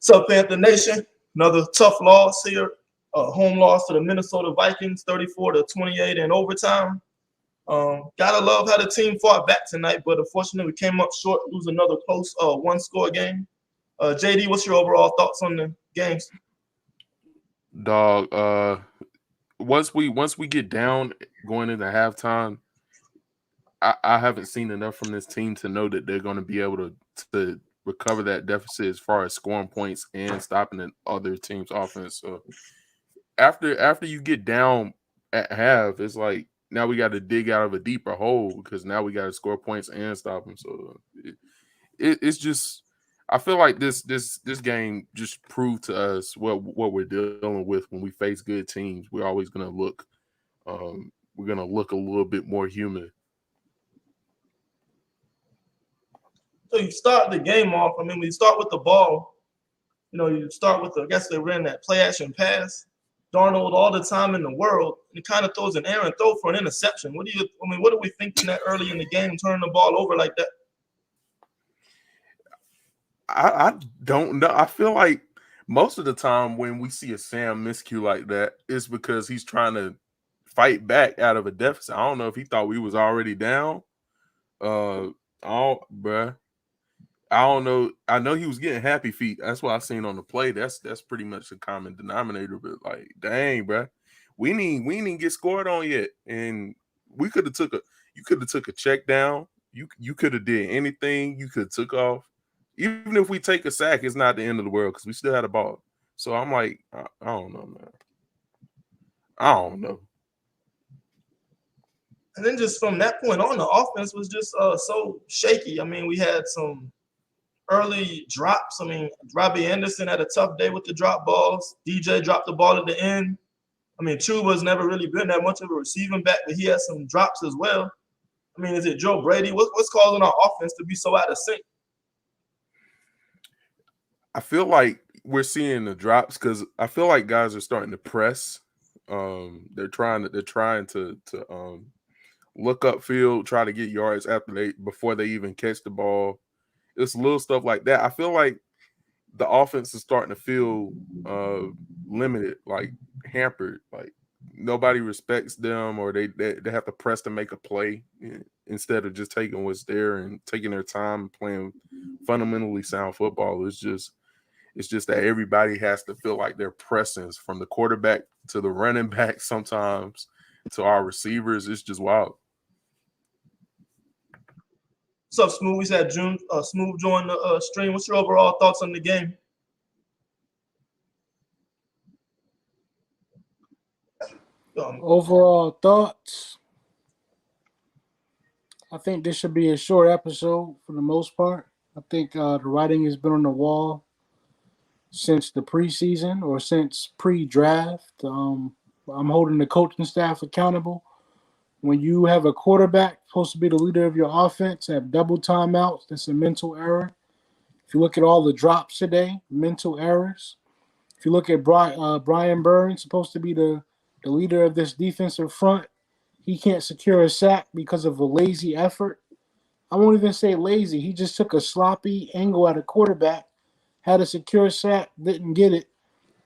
What's up, Panther Nation? Another tough loss here. Home loss to the Minnesota Vikings, 34-28 in overtime. Gotta love how the team fought back tonight, but unfortunately we came up short, lose another close one-score game. JD, what's your overall thoughts on the games? Dog, once we get down going into halftime, I haven't seen enough from this team to know that they're going to be able to recover that deficit as far as scoring points and stopping the other team's offense. So after you get down at half, it's like now we got to dig out of a deeper hole because now we got to score points and stop them. So it's just I feel like this game just proved to us what we're dealing with when we face good teams. We're always gonna look we're gonna look a little bit more human. So you start the game off. I mean, when you start with the ball, you start with I guess they ran that play action pass. Darnold all the time in the world. He kind of throws an errant throw for an interception. What are we thinking that early in the game, turning the ball over like that? I don't know. I feel like most of the time when we see a Sam miscue like that, it's because he's trying to fight back out of a deficit. I don't know if he thought we was already down. Bruh. I don't know. I know he was getting happy feet. That's what I seen on the play. That's pretty much the common denominator. But like, dang, bruh. We didn't get scored on yet. And you could have took a check down. You could have did anything. You could have took off. Even if we take a sack, it's not the end of the world because we still had a ball. So I'm like, I don't know, man. I don't know. And then just from that point on, the offense was just so shaky. I mean, we had some early drops. I mean, Robbie Anderson had a tough day with the drop balls. DJ dropped the ball at the end. I mean, Chuba's never really been that much of a receiving back, but he had some drops as well. I mean, is it Joe Brady? What's causing our offense to be so out of sync? I feel like we're seeing the drops because I feel like guys are starting to press. They're trying to look upfield, try to get yards before they even catch the ball. It's little stuff like that. I feel like the offense is starting to feel limited, like hampered. Like nobody respects them, or they have to press to make a play instead of just taking what's there and taking their time and playing fundamentally sound football. It's just that everybody has to feel like their presence from the quarterback to the running back sometimes to our receivers. It's just wild. What's up, Smooth? We said Smooth joined the stream. What's your overall thoughts on the game? Overall thoughts? I think this should be a short episode for the most part. I think the writing has been on the wall since the preseason or since pre-draft. I'm holding the coaching staff accountable. When you have a quarterback supposed to be the leader of your offense, have double timeouts, that's a mental error. If you look at all the drops today, mental errors. If you look at Brian Burns, supposed to be the leader of this defensive front, he can't secure a sack because of a lazy effort. I won't even say lazy. He just took a sloppy angle at a quarterback, had a secure sack, didn't get it.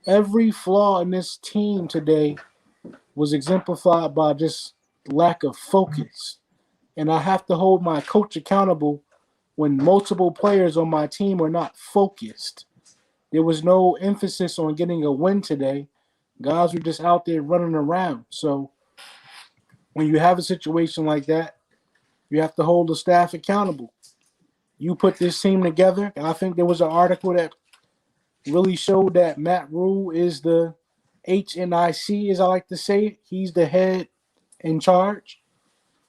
Every flaw in this team today was exemplified by just lack of focus. And I have to hold my coach accountable when multiple players on my team are not focused. There was no emphasis on getting a win today. Guys were just out there running around. So when you have a situation like that, you have to hold the staff accountable. You put this team together. And I think there was an article that really showed that Matt Rule is the HNIC, as I like to say it. He's the head in charge.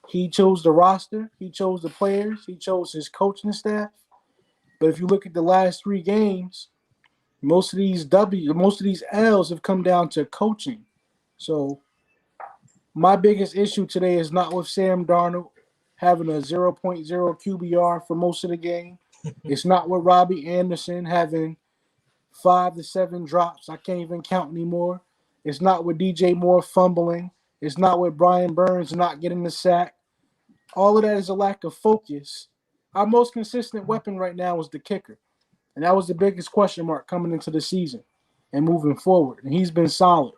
He chose the roster. He chose the players. He chose his coaching staff. But if you look at the last 3 games, most of these L's have come down to coaching. So my biggest issue today is not with Sam Darnold having a 0.0 QBR for most of the game. It's not with Robbie Anderson having 5 to 7 drops. I can't even count anymore. It's not with DJ Moore fumbling. It's not with Brian Burns not getting the sack. All of that is a lack of focus. Our most consistent weapon right now is the kicker. And that was the biggest question mark coming into the season and moving forward. And he's been solid.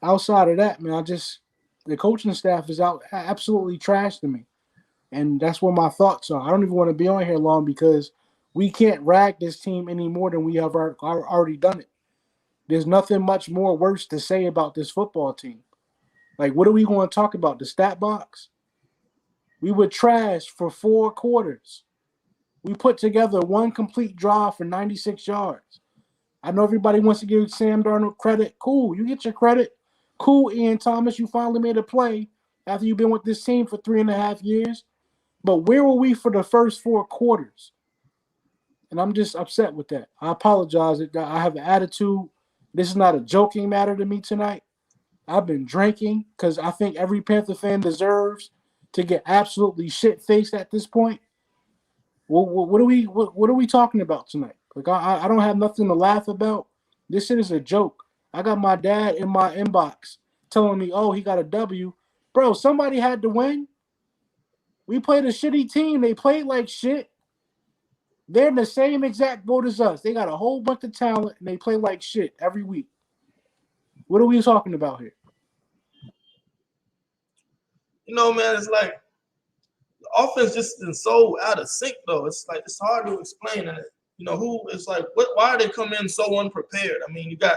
Outside of that, man, the coaching staff is out absolutely trash to me. And that's where my thoughts are. I don't even want to be on here long because we can't rag this team any more than we have already done it. There's nothing much more worse to say about this football team. Like, what are we going to talk about? The stat box? We were trash for 4 quarters. We put together one complete drive for 96 yards. I know everybody wants to give Sam Darnold credit. Cool, you get your credit. Cool, Ian Thomas, you finally made a play after you've been with this team for 3.5 years. But where were we for the first 4 quarters? And I'm just upset with that. I apologize. I have an attitude. This is not a joking matter to me tonight. I've been drinking because I think every Panther fan deserves to get absolutely shit-faced at this point. What are we talking about tonight? Like I don't have nothing to laugh about. This shit is a joke. I got my dad in my inbox telling me, "Oh, he got a W." Bro, somebody had to win. We played a shitty team. They played like shit. They're in the same exact boat as us. They got a whole bunch of talent and they play like shit every week. What are we talking about here? Man, it's like the offense just been so out of sync, though. It's like it's hard to explain. And who is like, why are they come in so unprepared? I mean, you got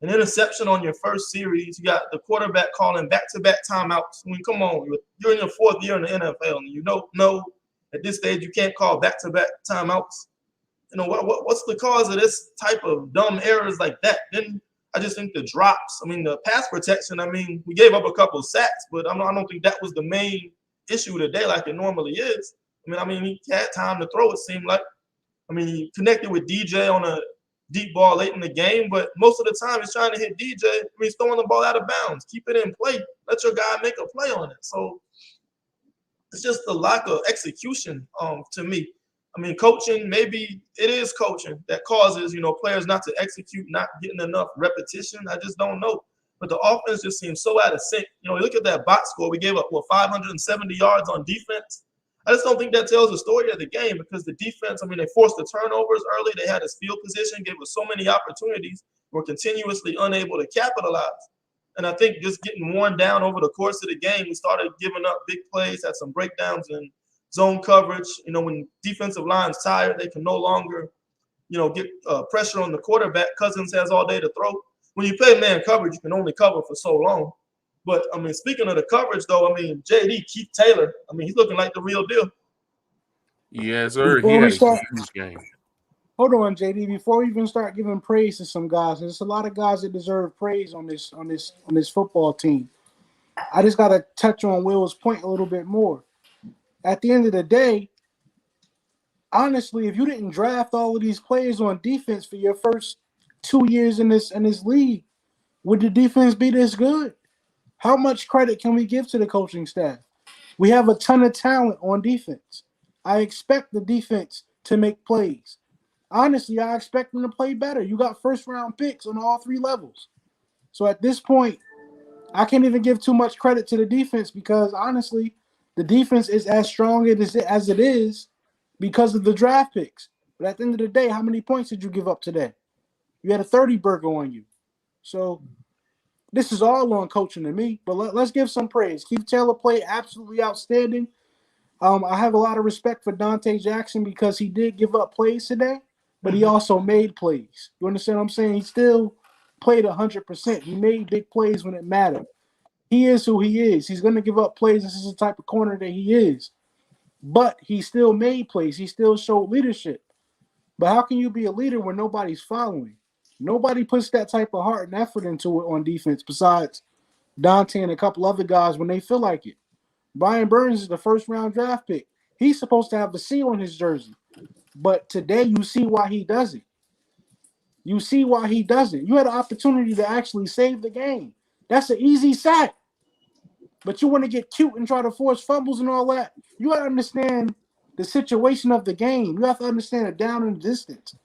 an interception on your first series. You got the quarterback calling back-to-back timeouts. I mean, come on, you're in your 4th year in the NFL, and you don't know at this stage you can't call back-to-back timeouts. What's the cause of this type of dumb errors like that? Then I just think the drops. I mean, the pass protection. I mean, we gave up a couple of sacks, but I don't think that was the main issue today, like it normally is. I mean, he had time to throw. It seemed like. I mean, he connected with DJ on a deep ball late in the game, but most of the time he's trying to hit DJ. I mean, he's throwing the ball out of bounds. Keep it in play. Let your guy make a play on it. So it's just a lack of execution to me. I mean, coaching, maybe it is coaching that causes, players not to execute, not getting enough repetition. I just don't know. But the offense just seems so out of sync. Look at that box score. We gave up, 570 yards on defense. I just don't think that tells the story of the game because the defense, I mean, they forced the turnovers early. They had us field position, gave us so many opportunities. We're continuously unable to capitalize. And I think just getting worn down over the course of the game, we started giving up big plays, had some breakdowns in zone coverage. When defensive line's tired, they can no longer, get pressure on the quarterback. Cousins has all day to throw. When you play man coverage, you can only cover for so long. But, I mean, speaking of the coverage, though, I mean, JD, Keith Taylor, I mean, he's looking like the real deal. Yes, sir. He had a huge game. Hold on, JD. Before we even start giving praise to some guys, there's a lot of guys that deserve praise on this football team. I just got to touch on Will's point a little bit more. At the end of the day, honestly, if you didn't draft all of these players on defense for your first 2 years in this league, would the defense be this good? How much credit can we give to the coaching staff? We have a ton of talent on defense. I expect the defense to make plays. Honestly, I expect them to play better. You got first-round picks on all 3 levels. So at this point, I can't even give too much credit to the defense because, honestly, the defense is as strong as it is because of the draft picks. But at the end of the day, how many points did you give up today? You had a 30 burger on you. So this is all on coaching to me, but let's give some praise. Keith Taylor played absolutely outstanding. I have a lot of respect for Dante Jackson because he did give up plays today, but he also made plays. You understand what I'm saying? He still played 100%. He made big plays when it mattered. He is who he is. He's going to give up plays. This is the type of corner that he is. But he still made plays. He still showed leadership. But how can you be a leader when nobody's following? Nobody puts that type of heart and effort into it on defense besides Dante and a couple other guys when they feel like it. Brian Burns is the first-round draft pick. He's supposed to have the C on his jersey. But today you see why he doesn't. You see why he doesn't. You had an opportunity to actually save the game. That's an easy sack. But you want to get cute and try to force fumbles and all that. You got to understand the situation of the game. You have to understand a down and distance.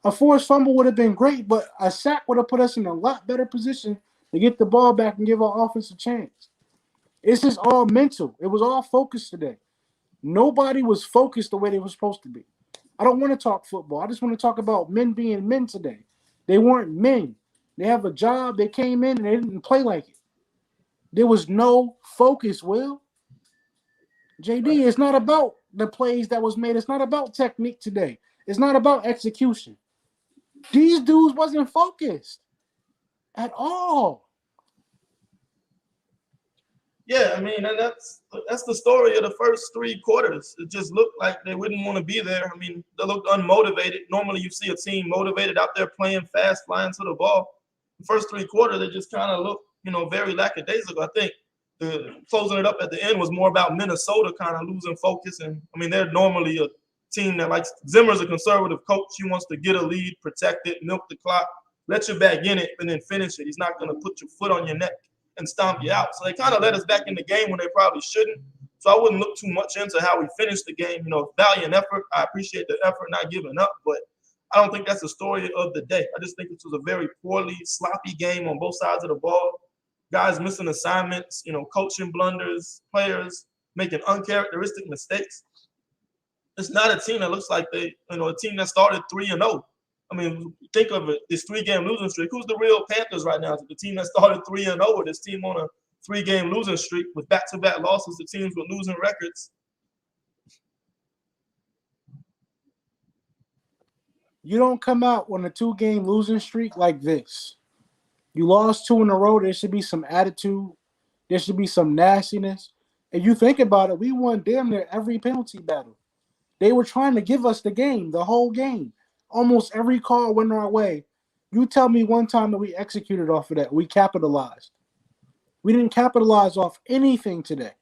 A forced fumble would have been great, but a sack would have put us in a lot better position to get the ball back and give our offense a chance. It's just all mental. It was all focused today. Nobody was focused the way they were supposed to be. I don't want to talk football. I just want to talk about men being men today. They weren't men. They have a job. They came in and they didn't play like it. There was no focus, Will. JD, it's not about the plays that was made. It's not about technique today. It's not about execution. These dudes wasn't focused at all. Yeah, I mean, and that's the story of the first 3 quarters. It just looked like they wouldn't want to be there. I mean, they looked unmotivated. Normally, you see a team motivated out there playing fast, flying to the ball. The first 3 quarters, they just kind of looked, very lackadaisical. I think the closing it up at the end was more about Minnesota kind of losing focus. And I mean, they're normally a team that likes Zimmer's a conservative coach. He wants to get a lead, protect it, milk the clock, let you back in it, and then finish it. He's not going to put your foot on your neck and stomp you out. So they kind of let us back in the game when they probably shouldn't. So I wouldn't look too much into how we finished the game. Valiant effort. I appreciate the effort, not giving up, but I don't think that's the story of the day. I just think this was a very poorly, sloppy game on both sides of the ball. Guys missing assignments, coaching blunders, players making uncharacteristic mistakes. It's not a team that looks like a team that started 3-0. I mean, think of it, this 3-game losing streak. Who's the real Panthers right now? Is it the team that started 3-0 or this team on a 3-game losing streak with back-to-back losses to teams with losing records? You don't come out on a 2-game losing streak like this. You lost 2 in a row. There should be some attitude. There should be some nastiness. If you think about it, we won damn near every penalty battle. They were trying to give us the game, the whole game. Almost every call went our way. You tell me one time that we executed off of that. We capitalized. We didn't capitalize off anything today.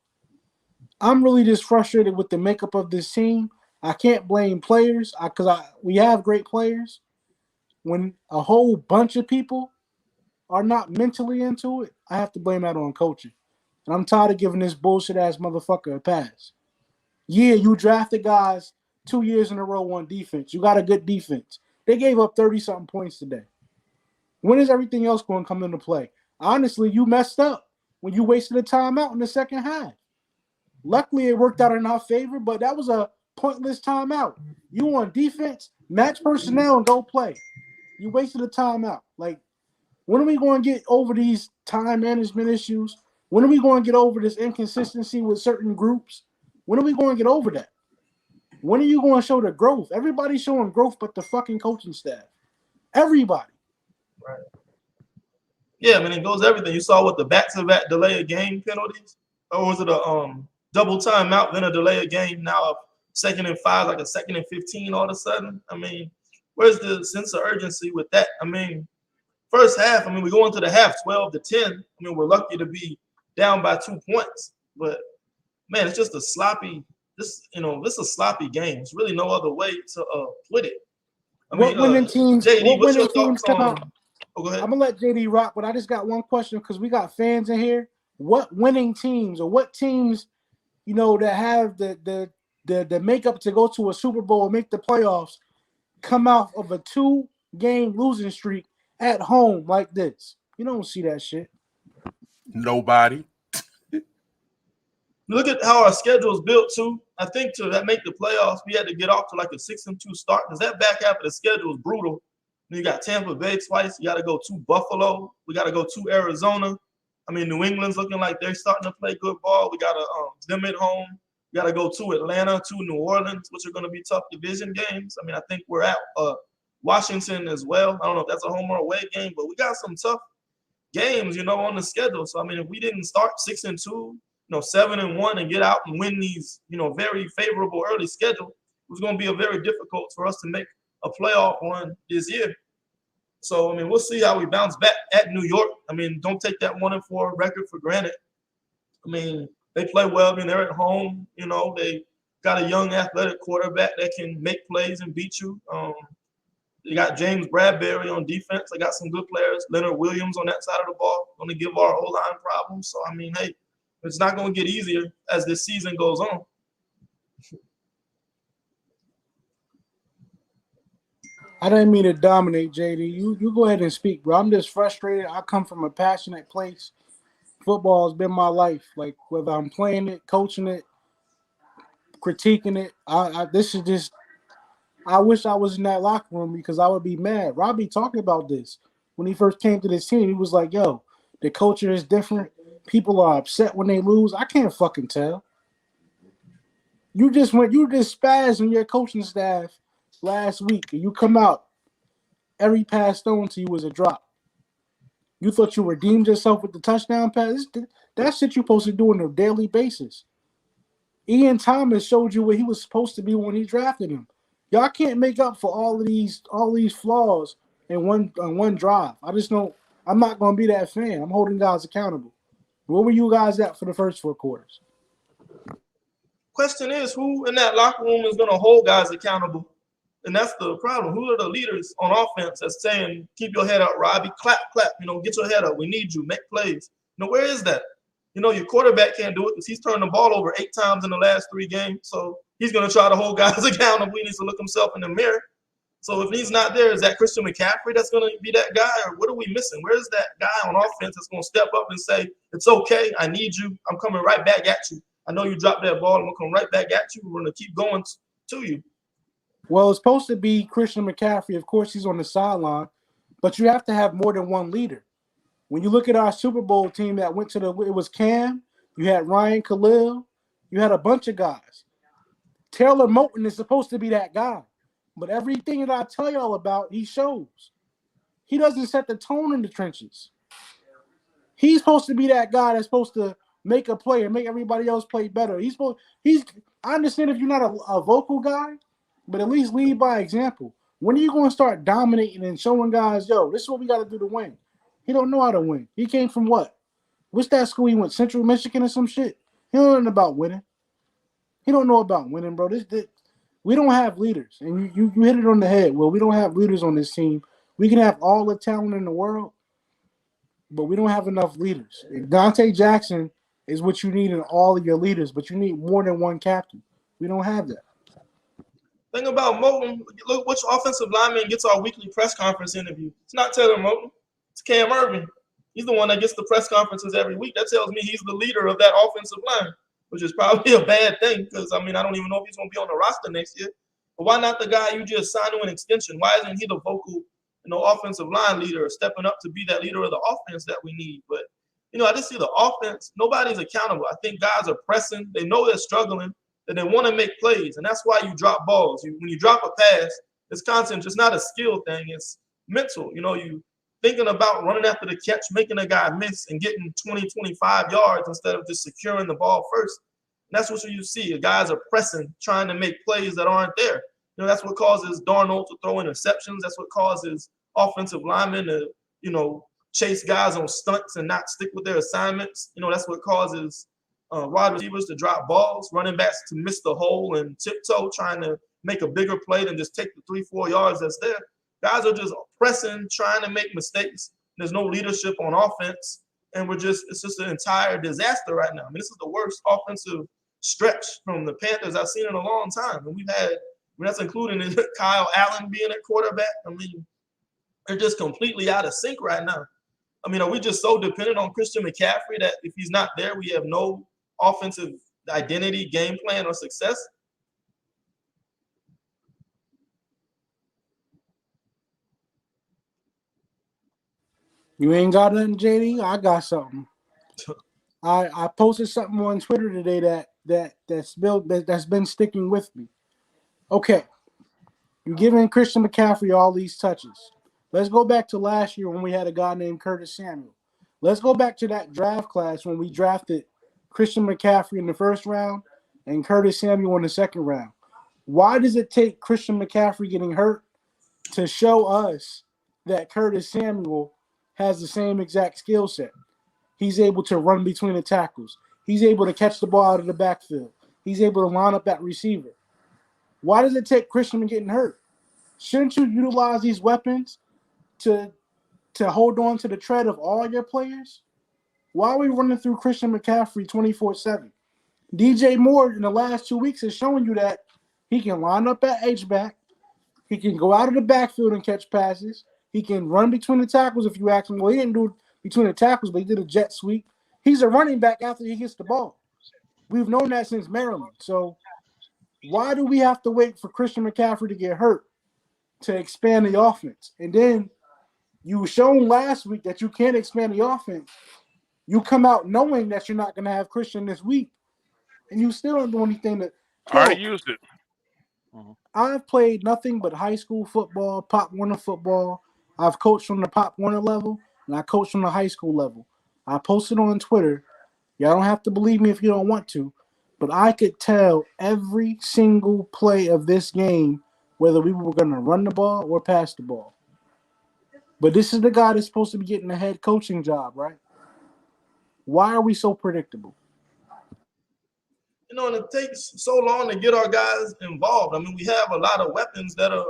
I'm really just frustrated with the makeup of this team. I can't blame players because we have great players. When a whole bunch of people are not mentally into it, I have to blame that on coaching. And I'm tired of giving this bullshit-ass motherfucker a pass. Yeah, you drafted guys 2 years in a row on defense. You got a good defense. They gave up 30-something points today. When is everything else going to come into play? Honestly, you messed up when you wasted a timeout in the second half. Luckily, it worked out in our favor, but that was a pointless timeout. You on defense, match personnel, and go play. You wasted a timeout. Like, when are we going to get over these time management issues? When are we going to get over this inconsistency with certain groups? When are we going to get over that? When are you going to show the growth? Everybody's showing growth but the fucking coaching staff. Everybody. Right. Yeah, I mean, it goes everything. You saw what the back-to-back delay of game penalties? Or was it a double timeout, then a delay of game, now a 2nd and 5, like a 2nd and 15 all of a sudden? I mean, where's the sense of urgency with that? I mean, first half, we go into the half 12-10. I mean, we're lucky to be down by 2 points. But, man, it's just a sloppy this is a sloppy game. There's really no other way to put it. What winning teams come out? Oh, go ahead. I'm gonna let JD rock, but I just got one question because we got fans in here. What winning teams or what teams, that have the makeup to go to a Super Bowl and make the playoffs come out of a 2-game losing streak at home like this? You don't see that shit. Nobody. Look at how our schedule is built too. I think to make the playoffs, we had to get off to like a 6-2 start because that back half of the schedule is brutal. Then you got Tampa Bay twice. You got to go to Buffalo. We got to go to Arizona. I mean, New England's looking like they're starting to play good ball. We got them at home. We got to go to Atlanta, to New Orleans, which are going to be tough division games. I mean, I think we're at Washington as well. I don't know if that's a home or away game, but we got some tough games, on the schedule. So, I mean, if we didn't start 6-2, 7-1 and get out and win these, very favorable early schedule, it was going to be very difficult for us to make a playoff run this year. So, I mean, we'll see how we bounce back at New York. I mean, don't take that 1-4 record for granted. I mean, they play well. I mean, they're at home. They got a young athletic quarterback that can make plays and beat you. They got James Bradbury on defense. They got some good players. Leonard Williams on that side of the ball. Going to give our O-line problems. So, I mean, hey, it's not going to get easier as this season goes on. I didn't mean to dominate, JD. You go ahead and speak, bro. I'm just frustrated. I come from a passionate place. Football has been my life. Like, whether I'm playing it, coaching it, critiquing it, this is just I wish I was in that locker room because I would be mad. Robbie talking about this when he first came to this team. He was like, "Yo, the culture is different. People are upset when they lose. I can't fucking tell. You just spazzed on your coaching staff last week, and you come out every pass thrown to you was a drop. You thought you redeemed yourself with the touchdown pass. That's shit you're supposed to do on a daily basis. Ian Thomas showed you where he was supposed to be when he drafted him. Y'all can't make up for all these flaws in one drive. I just don't. I'm not going to be that fan. I'm holding guys accountable. Where were you guys at for the first 4 quarters? Question is, who in that locker room is going to hold guys accountable? And that's the problem. Who are the leaders on offense that's saying, keep your head up, Robbie, clap, get your head up. We need you, make plays. Where is that? Your quarterback can't do it because he's turned the ball over 8 times in the last 3 games. So he's going to try to hold guys accountable. He needs to look himself in the mirror. So if he's not there, is that Christian McCaffrey that's going to be that guy? Or what are we missing? Where is that guy on offense that's going to step up and say, it's okay, I need you. I'm coming right back at you. I know you dropped that ball. I'm going to come right back at you. We're going to keep going to you. Well, it's supposed to be Christian McCaffrey. Of course, he's on the sideline. But you have to have more than one leader. When you look at our Super Bowl team that went to it was Cam, you had Ryan Khalil, you had a bunch of guys. Taylor Moton is supposed to be that guy. But everything that I tell y'all about, he shows. He doesn't set the tone in the trenches. He's supposed to be that guy that's supposed to make a play and make everybody else play better. I understand if you're not a vocal guy, but at least lead by example. When are you going to start dominating and showing guys, yo, this is what we got to do to win? He don't know how to win. He came from what? What's that school he went? Central Michigan or some shit? He don't know about winning. He don't know about winning, bro. We don't have leaders. And you hit it on the head. Well, we don't have leaders on this team. We can have all the talent in the world, but we don't have enough leaders. Dante Jackson is what you need in all of your leaders, but you need more than one captain. We don't have that. Thing about Moton, look which offensive lineman gets our weekly press conference interview. It's not Taylor Moton. It's Cam Irvin. He's the one that gets the press conferences every week. That tells me he's the leader of that offensive line, which is probably a bad thing because, I don't even know if he's going to be on the roster next year. But why not the guy you just signed to an extension? Why isn't he the vocal, offensive line leader stepping up to be that leader of the offense that we need? But, I just see the offense. Nobody's accountable. I think guys are pressing. They know they're struggling, that they want to make plays, and that's why you drop balls. When you drop a pass, it's constant. It's not a skill thing. It's mental. You thinking about running after the catch, making a guy miss, and getting 20, 25 yards instead of just securing the ball first. And that's what you see. Guys are pressing, trying to make plays that aren't there. That's what causes Darnold to throw interceptions. That's what causes offensive linemen to, chase guys on stunts and not stick with their assignments. That's what causes wide receivers to drop balls, running backs to miss the hole and tiptoe, trying to make a bigger play than just take the 3-4 yards that's there. Guys are just pressing, trying to make mistakes. There's no leadership on offense, and it's just an entire disaster right now. This is the worst offensive stretch from the Panthers I've seen in a long time. And that's including Kyle Allen being at quarterback. They're just completely out of sync right now. Are we just so dependent on Christian McCaffrey that if he's not there, we have no offensive identity, game plan, or success? You ain't got nothing, JD? I got something. I posted something on Twitter today that's been sticking with me. Okay, you're giving Christian McCaffrey all these touches. Let's go back to last year when we had a guy named Curtis Samuel. Let's go back to that draft class when we drafted Christian McCaffrey in the first round and Curtis Samuel in the second round. Why does it take Christian McCaffrey getting hurt to show us that Curtis Samuel has the same exact skill set? He's able to run between the tackles. He's able to catch the ball out of the backfield. He's able to line up at receiver. Why does it take Christian getting hurt? Shouldn't you utilize these weapons to hold on to the tread of all your players? Why are we running through Christian McCaffrey 24/7? DJ Moore in the last 2 weeks has shown you that he can line up at H-back. He can go out of the backfield and catch passes. He can run between the tackles if you ask him. Well, he didn't do it between the tackles, but he did a jet sweep. He's a running back after he gets the ball. We've known that since Maryland. So Why do we have to wait for Christian McCaffrey to get hurt to expand the offense? And then you were shown last week that you can't expand the offense. You come out knowing that you're not going to have Christian this week, and you still don't do anything to. I already Hell, used it. I've played nothing but high school football, Pop Warner football. I've coached on the Pop Warner level, and I coached on the high school level. I posted on Twitter. Y'all don't have to believe me if you don't want to, but I could tell every single play of this game whether we were going to run the ball or pass the ball. But this is the guy that's supposed to be getting a head coaching job, right? Why are we so predictable? You know, and it takes so long to get our guys involved. I mean, we have a lot of weapons that are,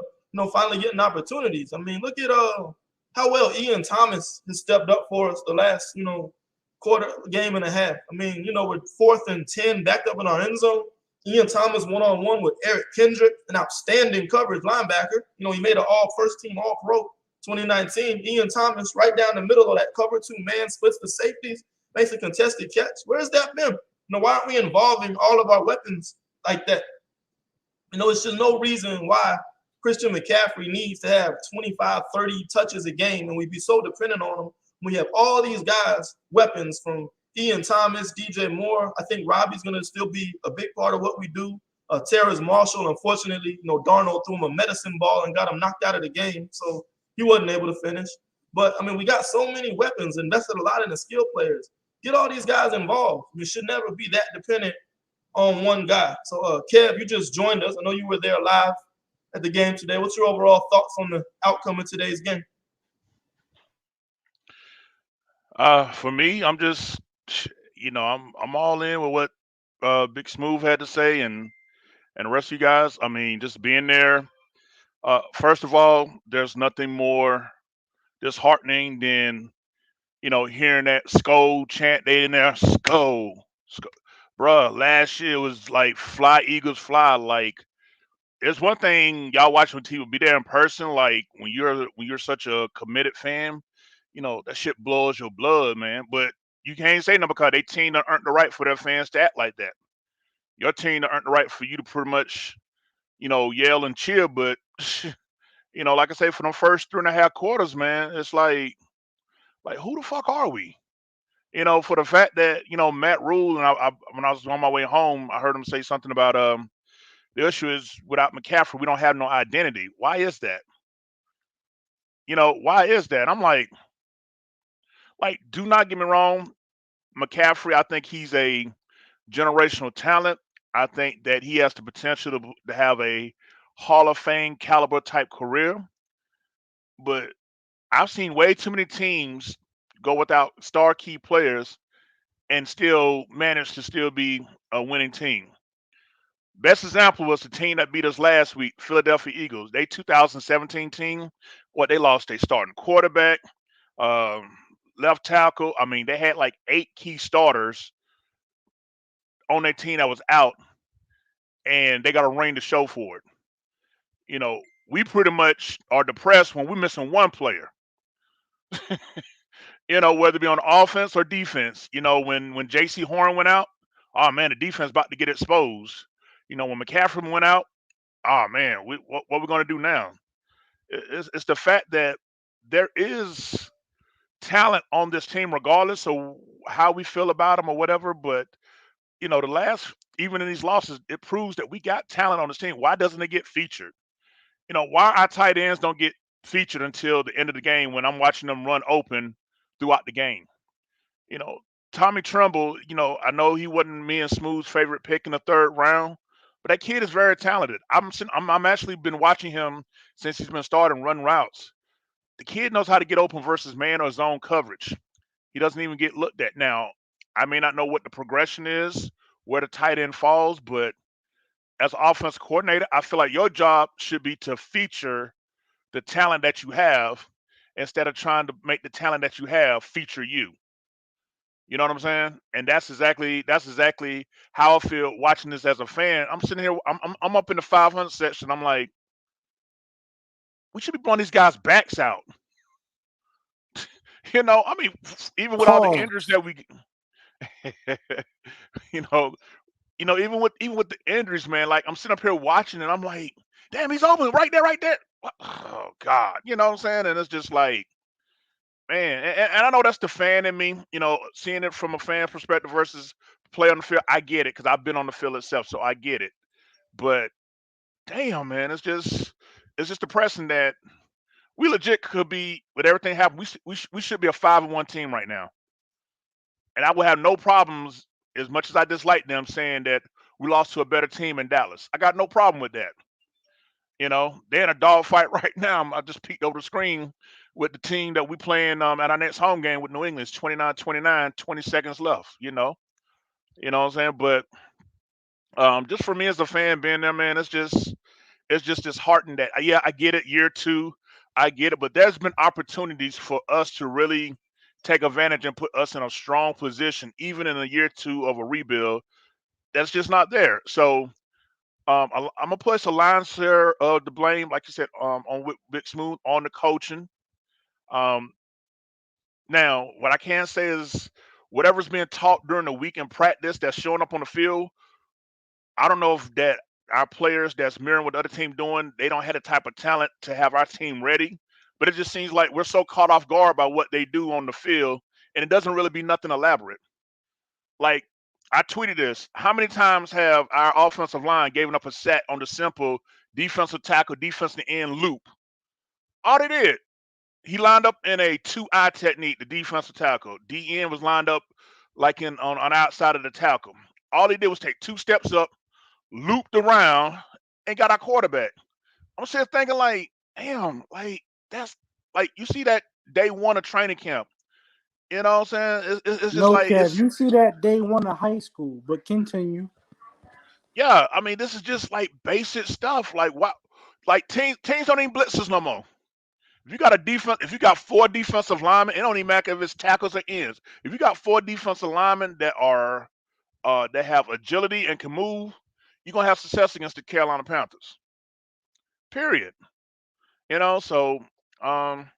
finally getting opportunities. I mean, look at how well Ian Thomas has stepped up for us the last, quarter, game and a half. I mean, with 4th and 10 backed up in our end zone, Ian Thomas one-on-one with Eric Kendrick, an outstanding coverage linebacker. He made an all-first-team All-Pro 2019. Ian Thomas right down the middle of that cover 2 man, splits the safeties, makes a contested catch. Where's that been? Why aren't we involving all of our weapons like that? It's just no reason why Christian McCaffrey needs to have 25, 30 touches a game, and we'd be so dependent on him. We have all these guys, weapons from Ian Thomas, DJ Moore. I think Robbie's going to still be a big part of what we do. Terrace Marshall, unfortunately, Darnold threw him a medicine ball and got him knocked out of the game, so he wasn't able to finish. But, I mean, we got so many weapons, invested a lot in the skill players. Get all these guys involved. We should never be that dependent on one guy. So, Kev, you just joined us. I know you were there live at the game today. What's your overall thoughts on the outcome of today's game? For me, I'm just, I'm all in with what Big Smooth had to say and the rest of you guys. I mean, just being there. First of all, there's nothing more disheartening than hearing that Skull chant. They in there, Skull. Bruh, last year was like fly, Eagles fly. Like, it's one thing y'all watching on TV, be there in person. Like, when you're such a committed fan, that shit blows your blood, man. But you can't say no because they team done earned the right for their fans to act like that. Your team done earned the right for you to pretty much, yell and cheer. But, like I say, for the first 3.5 quarters, man, it's like who the fuck are we? For the fact that Matt Rule, and when I was on my way home, I heard him say something about the issue is without McCaffrey, we don't have no identity. Why is that? Why is that? I'm like, do not get me wrong, McCaffrey. I think he's a generational talent. I think that he has the potential to have a Hall of Fame caliber type career. But I've seen way too many teams go without star key players and still manage to still be a winning team. Best example was the team that beat us last week, Philadelphia Eagles. They 2017 team, they lost their starting quarterback, um, left tackle. I mean, they had like 8 key starters on their team that was out, and they got a ring to show for it. We pretty much are depressed when we're missing one player. Whether it be on offense or defense. When J.C. Horn went out, oh man, the defense about to get exposed. When McCaffrey went out, oh man, what we gonna do now? It's the fact that there is talent on this team, regardless of how we feel about them or whatever. But the last, even in these losses, it proves that we got talent on this team. Why doesn't it get featured? Why our tight ends don't get featured until the end of the game when I'm watching them run open throughout the game. You know, Tommy Trumbull, I know he wasn't me and Smooth's favorite pick in the 3rd round, but that kid is very talented. I'm actually been watching him since he's been starting run routes. The kid knows how to get open versus man or zone coverage. He doesn't even get looked at. Now, I may not know what the progression is, where the tight end falls, but as an offense coordinator, I feel like your job should be to feature the talent that you have instead of trying to make the talent that you have feature you. You know what I'm saying? And that's exactly how I feel watching this as a fan. I'm sitting here, I'm up in the 500 section. I'm like, we should be blowing these guys' backs out. I mean, even with all the Pause. injuries that we, you know, even with the injuries, man, like I'm sitting up here watching and I'm like, damn, he's open right there, right there. Oh God, you know what I'm saying? And it's just like, man, and I know that's the fan in me, seeing it from a fan perspective versus play on the field. I get it because I've been on the field itself, so I get it. But damn, man, it's just depressing that we legit could be with everything happening. We should be a 5-1 team right now, and I would have no problems as much as I dislike them saying that we lost to a better team in Dallas. I got no problem with that. They're in a dogfight right now. I just peeked over the screen with the team that we playing at our next home game with New England. It's 29-29, 20 seconds left. What I'm saying? But just for me as a fan being there, man, it's just disheartening that yeah, I get it, year two, I get it, but there's been opportunities for us to really take advantage and put us in a strong position, even in a year two of a rebuild. That's just not there. So I'm gonna place a lion's share of the blame, like you said, on Big Smooth on the coaching. Um, Now, what I can say is whatever's being taught during the week in practice that's showing up on the field, I don't know if that our players that's mirroring what the other team doing, they don't have the type of talent to have our team ready. But it just seems like we're so caught off guard by what they do on the field, and it doesn't really be nothing elaborate. Like I tweeted this: how many times have our offensive line given up a sack on the simple defensive tackle, defensive end loop? All they did, he lined up in a two-eye technique. The defensive tackle, DN was lined up like on outside of the tackle. All he did was take 2 steps up, looped around, and got our quarterback. I'm sitting thinking like, damn, like that's like you see that day one of training camp. You know what I'm saying? It's just No, like Kev, you see that day one of high school, but continue. yeah. I mean, this is just like basic stuff. Like what? Like teams don't even blitz us no more. If you got a defense, if you got 4 defensive linemen, it don't even matter if it's tackles or ends. If you got 4 defensive linemen that have agility and can move, you're gonna have success against the Carolina Panthers. Period. So um,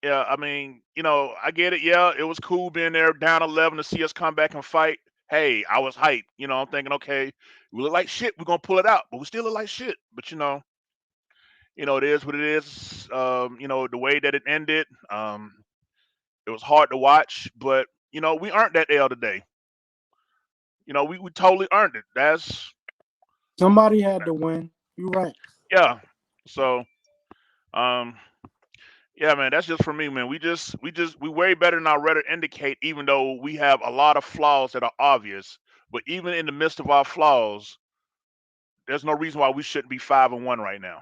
yeah, I mean, I get it. Yeah, it was cool being there down 11 to see us come back and fight. Hey, I was hyped. I'm thinking, okay, we look like shit. We're gonna pull it out, but we still look like shit. But it is what it is. The way that it ended, it was hard to watch, but we earned that L today. We totally earned it. Somebody had to win. You're right. Yeah. So, um, yeah, man, that's just for me, man. We way better than our record indicate, even though we have a lot of flaws that are obvious. But even in the midst of our flaws, there's no reason why we shouldn't be 5-1 right now.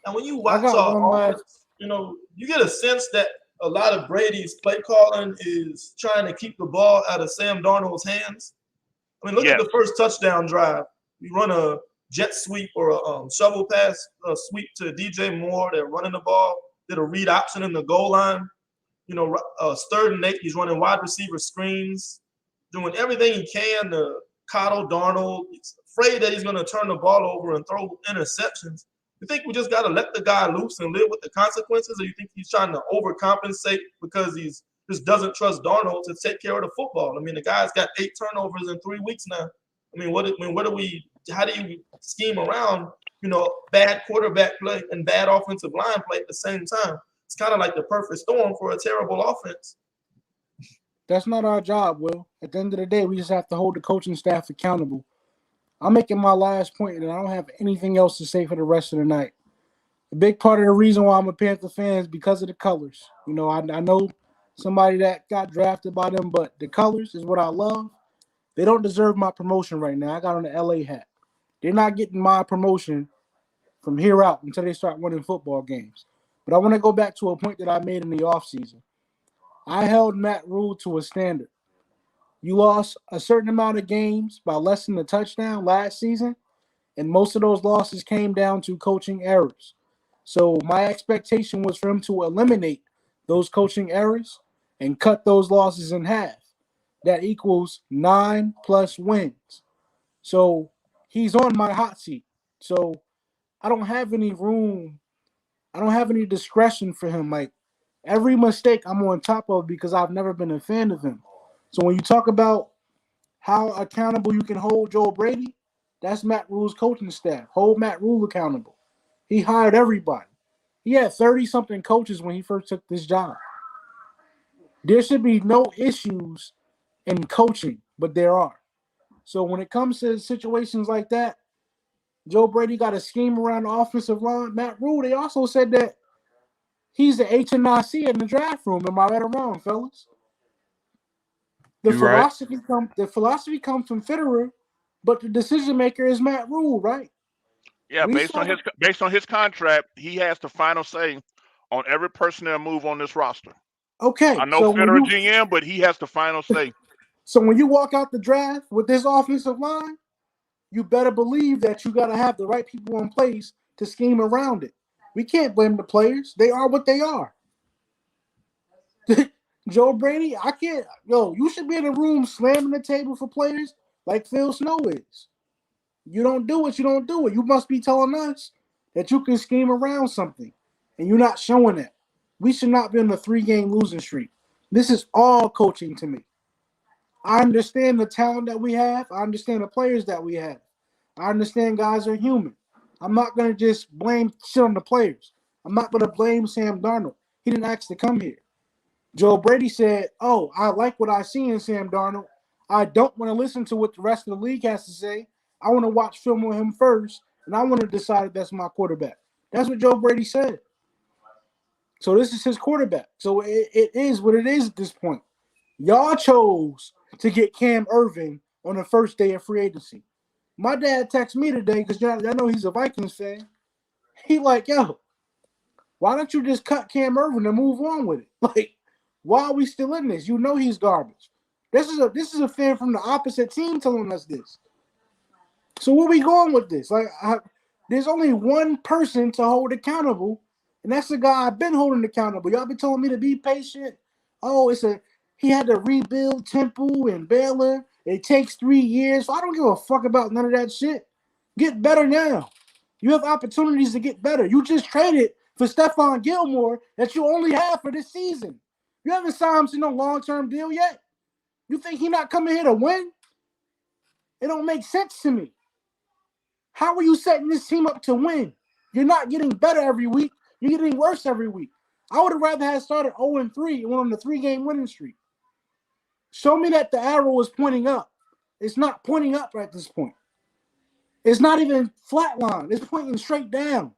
And when you I watch got our one last. offense, you get a sense that a lot of Brady's play calling is trying to keep the ball out of Sam Darnold's hands. I mean, look at Yes. the first touchdown drive. We run a jet sweep or a shovel pass sweep to DJ Moore. They're running the ball. Did a read option in the goal line. Third and 8, he's running wide receiver screens, doing everything he can to coddle Darnold. He's afraid that he's going to turn the ball over and throw interceptions. You think we just got to let the guy loose and live with the consequences, or you think he's trying to overcompensate because he's just doesn't trust Darnold to take care of the football? I mean, the guy's got 8 turnovers in 3 weeks now. I mean, how do you scheme around, bad quarterback play and bad offensive line play at the same time? It's kind of like the perfect storm for a terrible offense. That's not our job, Will. At the end of the day, we just have to hold the coaching staff accountable. I'm making my last point, and I don't have anything else to say for the rest of the night. A big part of the reason why I'm a Panther fan is because of the colors. I know somebody that got drafted by them, but the colors is what I love. They don't deserve my promotion right now. I got on the LA hat. They're not getting my promotion from here out until they start winning football games. But I want to go back to a point that I made in the offseason. I held Matt Rule to a standard. You lost a certain amount of games by less than a touchdown last season, and most of those losses came down to coaching errors. So my expectation was for him to eliminate those coaching errors and cut those losses in half. That equals 9+ wins. So he's on my hot seat. So I don't have any room. I don't have any discretion for him. Like every mistake I'm on top of because I've never been a fan of him. So when you talk about how accountable you can hold Joe Brady, that's Matt Rule's coaching staff. Hold Matt Rule accountable. He hired everybody. He had 30-something coaches when he first took this job. There should be no issues in coaching, but there are. So when it comes to situations like that, Joe Brady got a scheme around the offensive line. Matt Rule, they also said that he's the HNIC in the draft room. Am I right or wrong, fellas? The You right. philosophy comes from Fitterer, but the decision maker is Matt Rule, right? Yeah, We saw based on his contract, he has the final say on every personnel move on this roster. okay. I know Federer GM, but he has the final say. So when you walk out the draft with this offensive line, you better believe that you got to have the right people in place to scheme around it. We can't blame the players. They are what they are. Joe Brady, I can't. Yo, you should be in the room slamming the table for players like Phil Snow is. You don't do it, you don't do it. You must be telling us that you can scheme around something, and you're not showing it. We should not be on a 3-game losing streak. This is all coaching to me. I understand the talent that we have. I understand the players that we have. I understand guys are human. I'm not going to just blame shit on the players. I'm not going to blame Sam Darnold. He didn't ask to come here. Joe Brady said, oh, I like what I see in Sam Darnold. I don't want to listen to what the rest of the league has to say. I want to watch film on him first, and I want to decide if that's my quarterback. That's what Joe Brady said. So this is his quarterback. So it is what it is at this point. Y'all chose to get Cam Irvin on the first day of free agency. My dad texted me today because I know he's a Vikings fan. He like, yo, why don't you just cut Cam Irvin and move on with it? Like, why are we still in this? You know he's garbage. This is a fan from the opposite team telling us this. So where we going with this? Like, there's only one person to hold accountable, and that's the guy I've been holding accountable. Y'all been telling me to be patient. Oh, he had to rebuild Temple and Baylor. It takes 3 years. So I don't give a fuck about none of that shit. Get better now. You have opportunities to get better. You just traded for Stephon Gilmore that you only have for this season. You haven't signed him to no long-term deal yet. You think he not coming here to win? It don't make sense to me. How are you setting this team up to win? You're not getting better every week. You're getting worse every week. I would have rather had started 0-3 and went on the 3-game winning streak. Show me that the arrow is pointing up. It's not pointing up at this point. It's not even flatline. It's pointing straight down.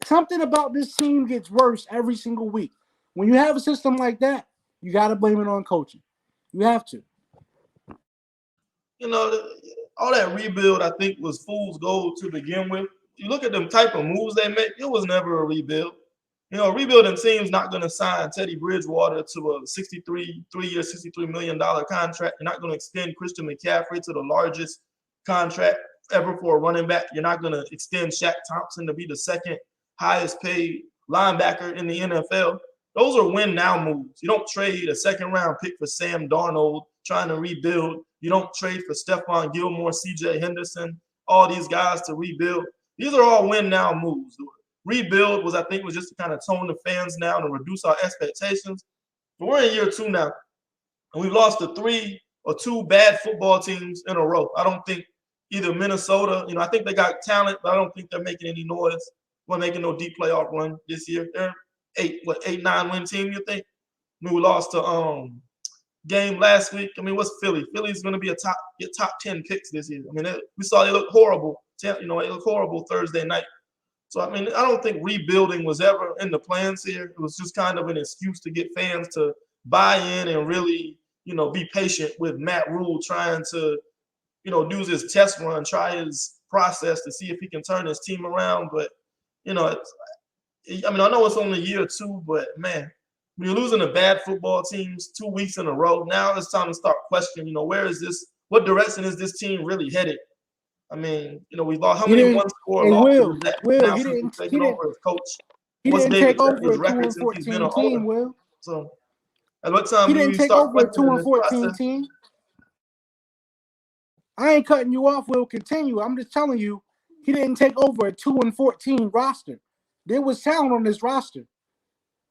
Something about this team gets worse every single week. When you have a system like that, you got to blame it on coaching. You have to. You know, all that rebuild, I think, was fool's gold to begin with. You look at them type of moves they make, it was never a rebuild. You know, a rebuilding team's not going to sign Teddy Bridgewater to a 3-year, $63 million contract. You're not going to extend Christian McCaffrey to the largest contract ever for a running back. You're not going to extend Shaq Thompson to be the second highest paid linebacker in the NFL. Those are win now moves. You don't trade a second-round pick for Sam Darnold trying to rebuild. You don't trade for Stephon Gilmore, C.J. Henderson, all these guys to rebuild. These are all win now moves. Rebuild was just to kind of tone the fans down and reduce our expectations. But we're in year 2 now, and we've lost to 3 or 2 bad football teams in a row. I don't think either Minnesota, I think they got talent, but I don't think they're making any noise. We're making no deep playoff run this year. They're 8-9 win team, you think? I mean, we lost to game last week. I mean, what's Philly? Philly's going to be get top 10 picks this year. I mean, we saw they look horrible. They look horrible Thursday night. So, I mean, I don't think rebuilding was ever in the plans here. It was just kind of an excuse to get fans to buy in and really, be patient with Matt Rule trying to, do his test run, try his process to see if he can turn his team around. But, I know it's only year 2, but, man, when you're losing to bad football teams 2 weeks in a row, now it's time to start questioning, what direction is this team really headed? I mean, we've lost how many one-score losses is that now since he's taken over as coach? What's David Tepper's record since he's been an owner? Will. So at what time he do didn't you take start over a questioning this 2-14 process? team. I ain't cutting you off, Will. Continue. I'm just telling you, he didn't take over a 2-14 roster. There was talent on this roster.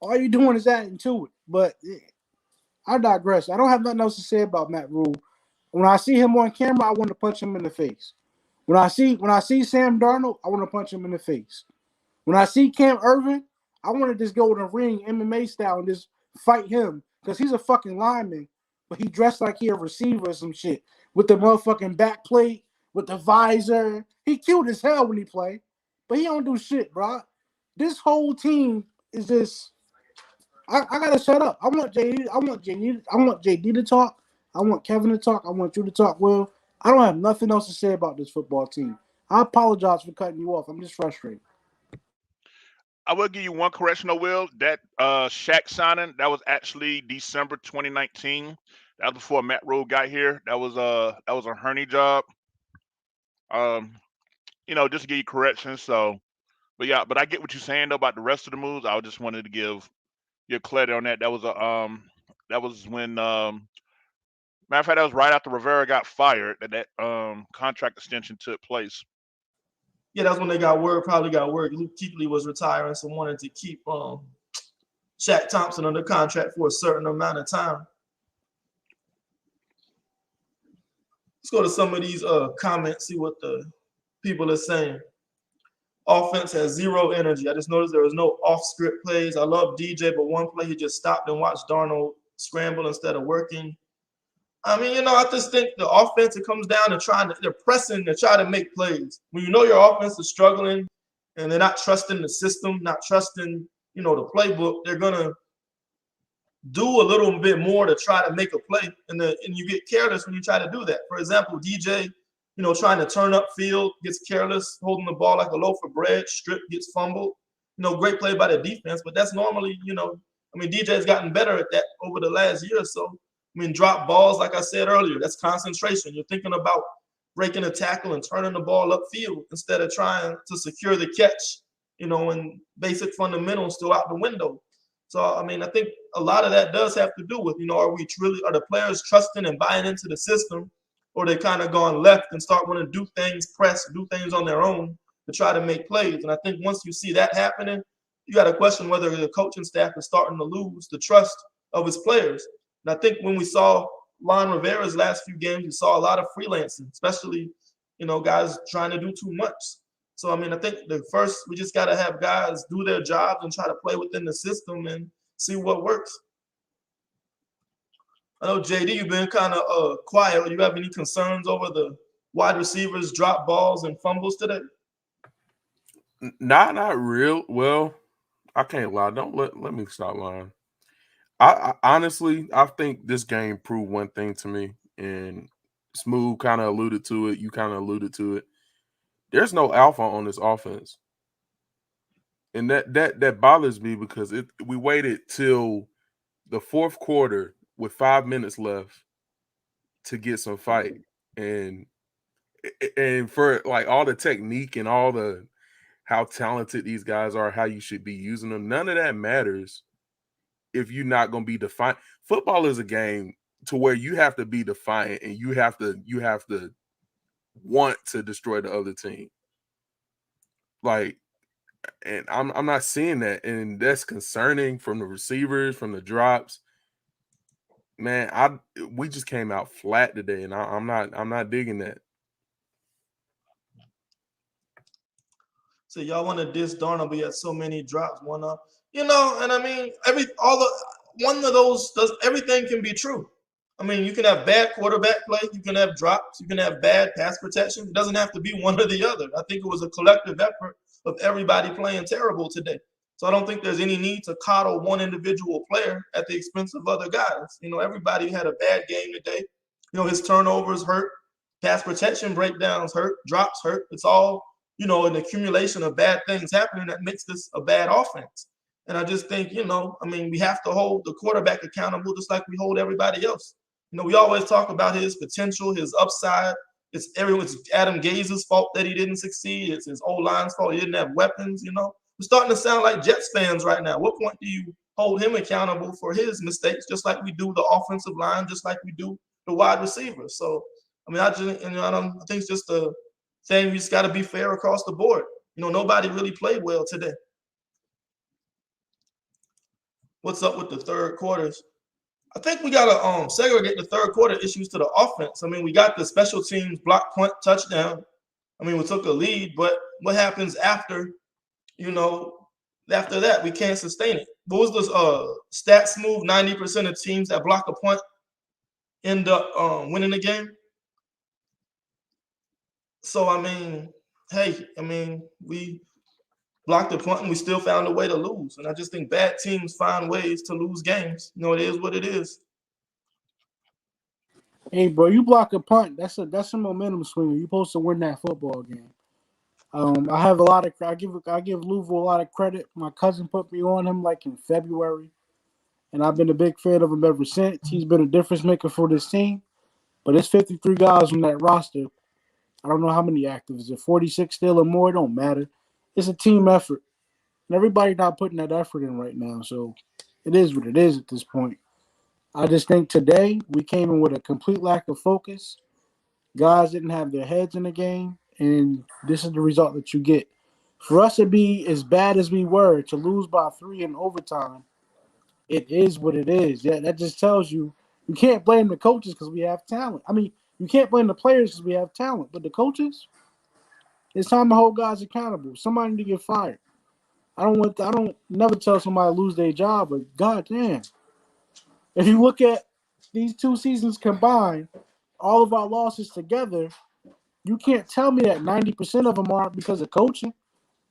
All you're doing is adding to it. But I digress. I don't have nothing else to say about Matt Rule. When I see him on camera, I want to punch him in the face. When I see Sam Darnold, I want to punch him in the face. When I see Cam Irvin, I want to just go in the ring, MMA style, and just fight him because he's a fucking lineman, but he dressed like he a receiver or some shit with the motherfucking back plate, with the visor. He cute as hell when he play, but he don't do shit, bro. This whole team is just. I gotta shut up. I want JD. I want JD to talk. I want Kevin to talk. I want you to talk, Will. I don't have nothing else to say about this football team. I apologize for cutting you off. I'm just frustrated. I will give you one correction, though, Will. That Shaq signing, that was actually December 2019. That was before Matt Rule got here. That was a Hurney job. Just to give you corrections. So, but yeah, but I get what you're saying though about the rest of the moves. I just wanted to give you clarity on that. That was when matter of fact, that was right after Rivera got fired that contract extension took place. Yeah, that's when they probably got word. Luke Kuechly was retiring, so wanted to keep Shaq Thompson under contract for a certain amount of time. Let's go to some of these comments, see what the people are saying. Offense has zero energy. I just noticed there was no off-script plays. I love DJ, but one play he just stopped and watched Darnold scramble instead of working. I mean, I just think the offense, it comes down to they're pressing to try to make plays. When you know your offense is struggling and they're not trusting the system, not trusting, the playbook, they're going to do a little bit more to try to make a play. And you get careless when you try to do that. For example, DJ, trying to turn up field, gets careless, holding the ball like a loaf of bread, strip, gets fumbled. Great play by the defense, but that's normally, DJ's gotten better at that over the last year or so. Drop balls, like I said earlier, that's concentration. You're thinking about breaking a tackle and turning the ball upfield instead of trying to secure the catch, and basic fundamentals still out the window. So, I think a lot of that does have to do with, are the players trusting and buying into the system, or they kind of gone left and start wanting to do things on their own to try to make plays. And I think once you see that happening, you got to question whether the coaching staff is starting to lose the trust of his players. And I think when we saw Lon Rivera's last few games, you saw a lot of freelancing, especially, guys trying to do too much. So, I think we just got to have guys do their jobs and try to play within the system and see what works. I know, JD, you've been kind of quiet. You have any concerns over the wide receivers drop balls and fumbles today? Not real. Well, I can't lie. Don't let me stop lying. I honestly, I think this game proved one thing to me, and Smooth kind of alluded to it. You kind of alluded to it. There's no alpha on this offense, and that bothers me because we waited till the fourth quarter with 5 minutes left to get some fight, and for like all the technique and all the how talented these guys are, how you should be using them, none of that matters if you're not going to be defiant. Football is a game to where you have to be defiant and you have to want to destroy the other team. Like, and I'm not seeing that, and that's concerning from the receivers, from the drops. Man, we just came out flat today, and I'm not digging that. So y'all want to diss Darnold, but he had so many drops, one up. And one of those everything can be true. You can have bad quarterback play, you can have drops, you can have bad pass protection. It doesn't have to be one or the other. I think it was a collective effort of everybody playing terrible today. So I don't think there's any need to coddle one individual player at the expense of other guys. Everybody had a bad game today. His turnovers hurt, pass protection breakdowns hurt, drops hurt. It's all, an accumulation of bad things happening that makes this a bad offense. And I just think, we have to hold the quarterback accountable just like we hold everybody else. We always talk about his potential, his upside. It's Adam Gaze's fault that he didn't succeed. It's his O-line's fault he didn't have weapons, We're starting to sound like Jets fans right now. What point do you hold him accountable for his mistakes, just like we do the offensive line, just like we do the wide receivers? So, I think it's just a thing. You just got to be fair across the board. Nobody really played well today. What's up with the third quarters? I think we gotta segregate the third quarter issues to the offense. I mean, we got the special teams block punt touchdown. I mean, we took a lead, but what happens after? After that, we can't sustain it. What was the stats move? 90% of teams that block a punt end up winning the game. So I mean, hey, we blocked the punt and we still found a way to lose. And I just think bad teams find ways to lose games. It is what it is. Hey, bro, you block a punt. That's a momentum swinger. You're supposed to win that football game. I give Louisville a lot of credit. My cousin put me on him like in February, and I've been a big fan of him ever since. He's been a difference maker for this team. But it's 53 guys on that roster. I don't know how many active. Is it 46 still or more? It don't matter. It's a team effort. And everybody's not putting that effort in right now. So it is what it is at this point. I just think today we came in with a complete lack of focus. Guys didn't have their heads in the game, and this is the result that you get. For us to be as bad as we were, to lose by 3 in overtime, it is what it is. Yeah, that just tells you can't blame the coaches because we have talent. I mean, you can't blame the players because we have talent, but the coaches, it's time to hold guys accountable. Somebody need to get fired. I don't never tell somebody to lose their job, but goddamn, if you look at these 2 seasons combined, all of our losses together, you can't tell me that 90% of them aren't because of coaching.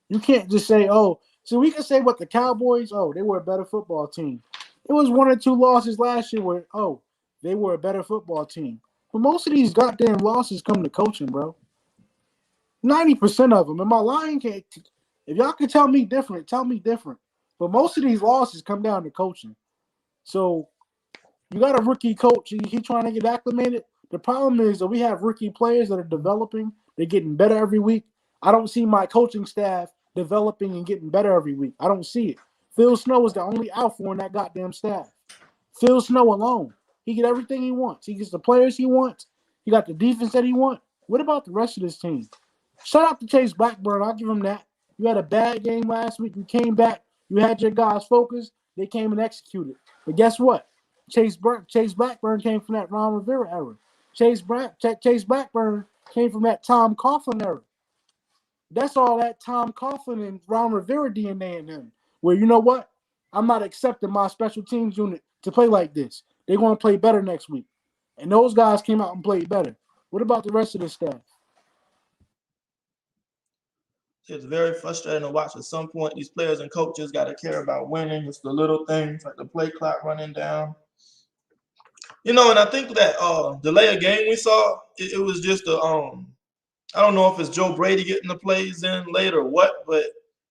You can't just say, oh, so we can say what the Cowboys, they were a better football team. It was 1 or 2 losses last year where, they were a better football team. But most of these goddamn losses come to coaching, bro. 90% of them. And my lying can't. If y'all can tell me different, tell me different. But most of these losses come down to coaching. So you got a rookie coach. He trying to get acclimated. The problem is that we have rookie players that are developing. They're getting better every week. I don't see my coaching staff developing and getting better every week. I don't see it. Phil Snow is the only alpha on that goddamn staff. Phil Snow alone. He get everything he wants. He gets the players he wants. He got the defense that he wants. What about the rest of this team? Shout out to Chase Blackburn. I'll give him that. You had a bad game last week. You came back. You had your guys focused. They came and executed. But guess what? Chase Blackburn came from that Ron Rivera era. Chase Blackburn came from that Tom Coughlin era. That's all that Tom Coughlin and Ron Rivera DNA in him. Where you know what? I'm not accepting my special teams unit to play like this. They're going to play better next week. And those guys came out and played better. What about the rest of the staff? It's very frustrating to watch. At some point, these players and coaches got to care about winning. It's the little things like the play clock running down. And I think that delay of game we saw, it was just I don't know if it's Joe Brady getting the plays in late or what, but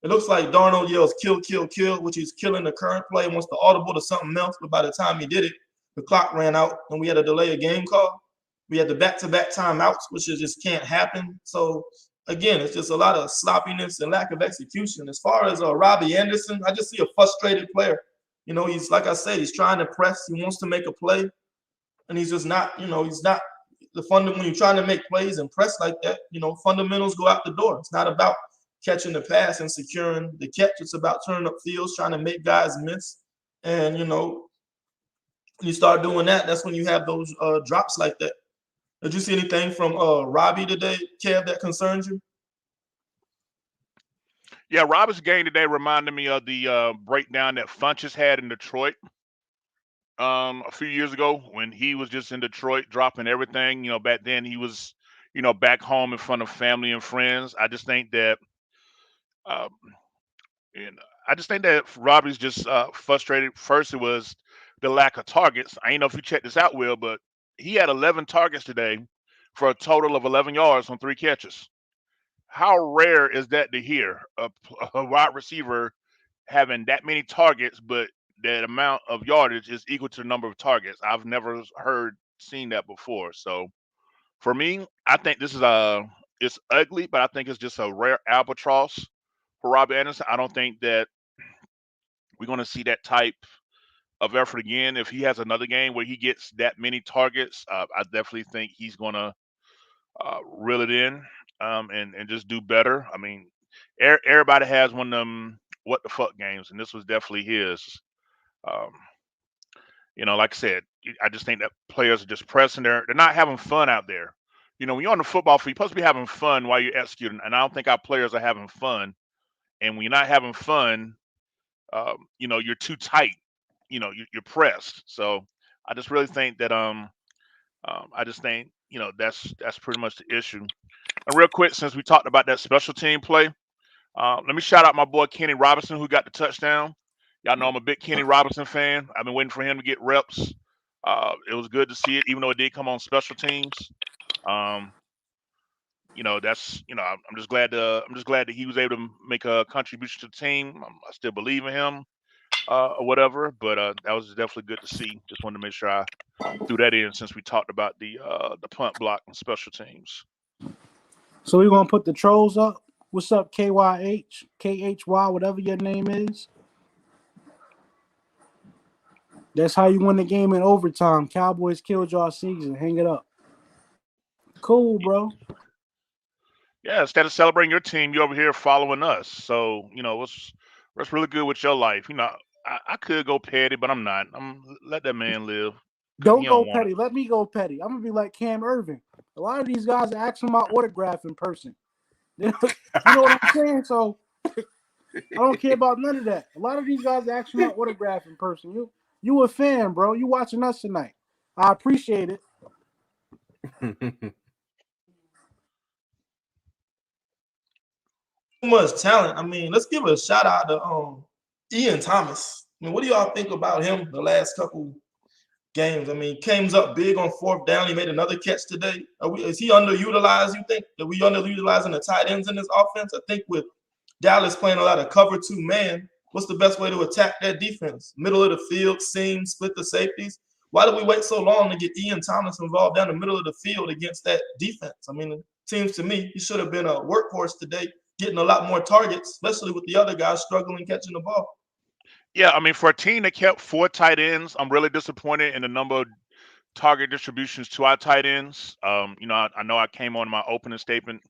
it looks like Darnold yells kill, kill, kill, which he's killing the current play and wants to audible to something else. But by the time he did it, the clock ran out and we had a delay of game call. We had the back-to-back timeouts, which just can't happen. So again, it's just a lot of sloppiness and lack of execution. As far as Robbie Anderson, I just see a frustrated player. He's like I said, he's trying to press. He wants to make a play, and he's just not. He's not the when you're trying to make plays and press like that. Fundamentals go out the door. It's not about catching the pass and securing the catch. It's about turning up fields, trying to make guys miss, and when you start doing that, that's when you have those drops like that. Did you see anything from Robbie today, Kev, that concerns you? Yeah, Robert's game today reminded me of the breakdown that Funches had in Detroit a few years ago when he was just in Detroit dropping everything. Back then he was, back home in front of family and friends. I just think that, um, and I just think that Robbie's just frustrated. First, it was the lack of targets. I ain't know if you checked this out, Will, but he had 11 targets today for a total of 11 yards on 3 catches. How rare is that to hear a wide receiver having that many targets, but that amount of yardage is equal to the number of targets? I've never seen that before. So for me, I think this is it's ugly, but I think it's just a rare albatross for Robbie Anderson. I don't think that we're going to see that type of effort again. If he has another game where he gets that many targets, I definitely think he's going to reel it in and just do better. I mean, everybody has one of them what the fuck games, and this was definitely his. Um, Like I said, I just think that players are just pressing. They're not having fun out there. When you're on the football field, you're supposed to be having fun while you're executing, and I don't think our players are having fun. And when you're not having fun, you're too tight. You're pressed. So I just really think that I just think that's pretty much the issue. And real quick, since we talked about that special team play, let me shout out my boy Kenny Robinson who got the touchdown. Y'all know I'm a big Kenny Robinson fan. I've been waiting for him to get reps. It was good to see it, even though it did come on special teams. Um, that's I'm just glad that he was able to make a contribution to the team. I still believe in him, or whatever. But that was definitely good to see. Just wanted to make sure I threw that in since we talked about the punt block and special teams. So we're gonna put the trolls up. What's up, KYH, KHY, whatever your name is? That's how you win the game in overtime. Cowboys killed y'all season. Hang it up. Cool, bro. Yeah, instead of celebrating your team, you're over here following us. So what's really good with your life? I could go petty, but I'm not. Let that man live. Don't He go don't want petty. it. Let me go petty. I'm gonna be like Cam Irving. A lot of these guys are asking my autograph in person. You know what I'm saying? So I don't care about none of that. A lot of these guys are asking my autograph in person. You a fan, bro. You watching us tonight. I appreciate it. Too much talent. I mean, let's give a shout out to Ian Thomas. I mean, what do y'all think about him the last couple games? I mean, came up big on fourth down. He made another catch today. Is he underutilized? You think that we underutilizing the tight ends in this offense? I think with Dallas playing a lot of cover 2 man, what's the best way to attack that defense? Middle of the field, seam, split the safeties. Why did we wait so long to get Ian Thomas involved down the middle of the field against that defense? I mean, it seems to me he should have been a workhorse today, getting a lot more targets, especially with the other guys struggling catching the ball. Yeah, I mean, for a team that kept 4 tight ends, I'm really disappointed in the number of target distributions to our tight ends. I know I came on my opening statement,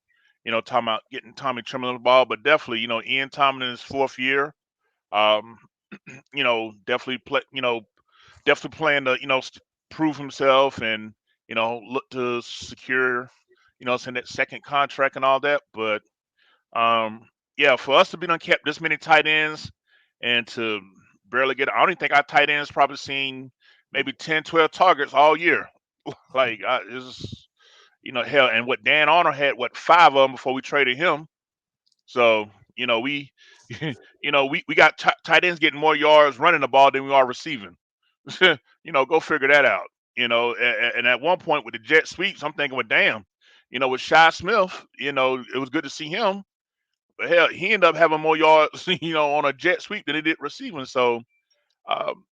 talking about getting Tommy Tremble the ball, but definitely, Ian Tomlin in his 4th year, um, definitely definitely playing to, prove himself and, look to secure, in that second contract and all that. But yeah, for us to be unkept this many tight ends and to barely get, I don't even think our tight ends probably seen maybe 10, 12 targets all year. Like, it's, hell, and what Dan Arnold had, 5 of them before we traded him. So, we, we got tight ends getting more yards running the ball than we are receiving. Go figure that out. And at one point with the jet sweeps, I'm thinking, well, damn, with Shy Smith, it was good to see him. But hell, he ended up having more yards, on a jet sweep than he did receiving. So, um,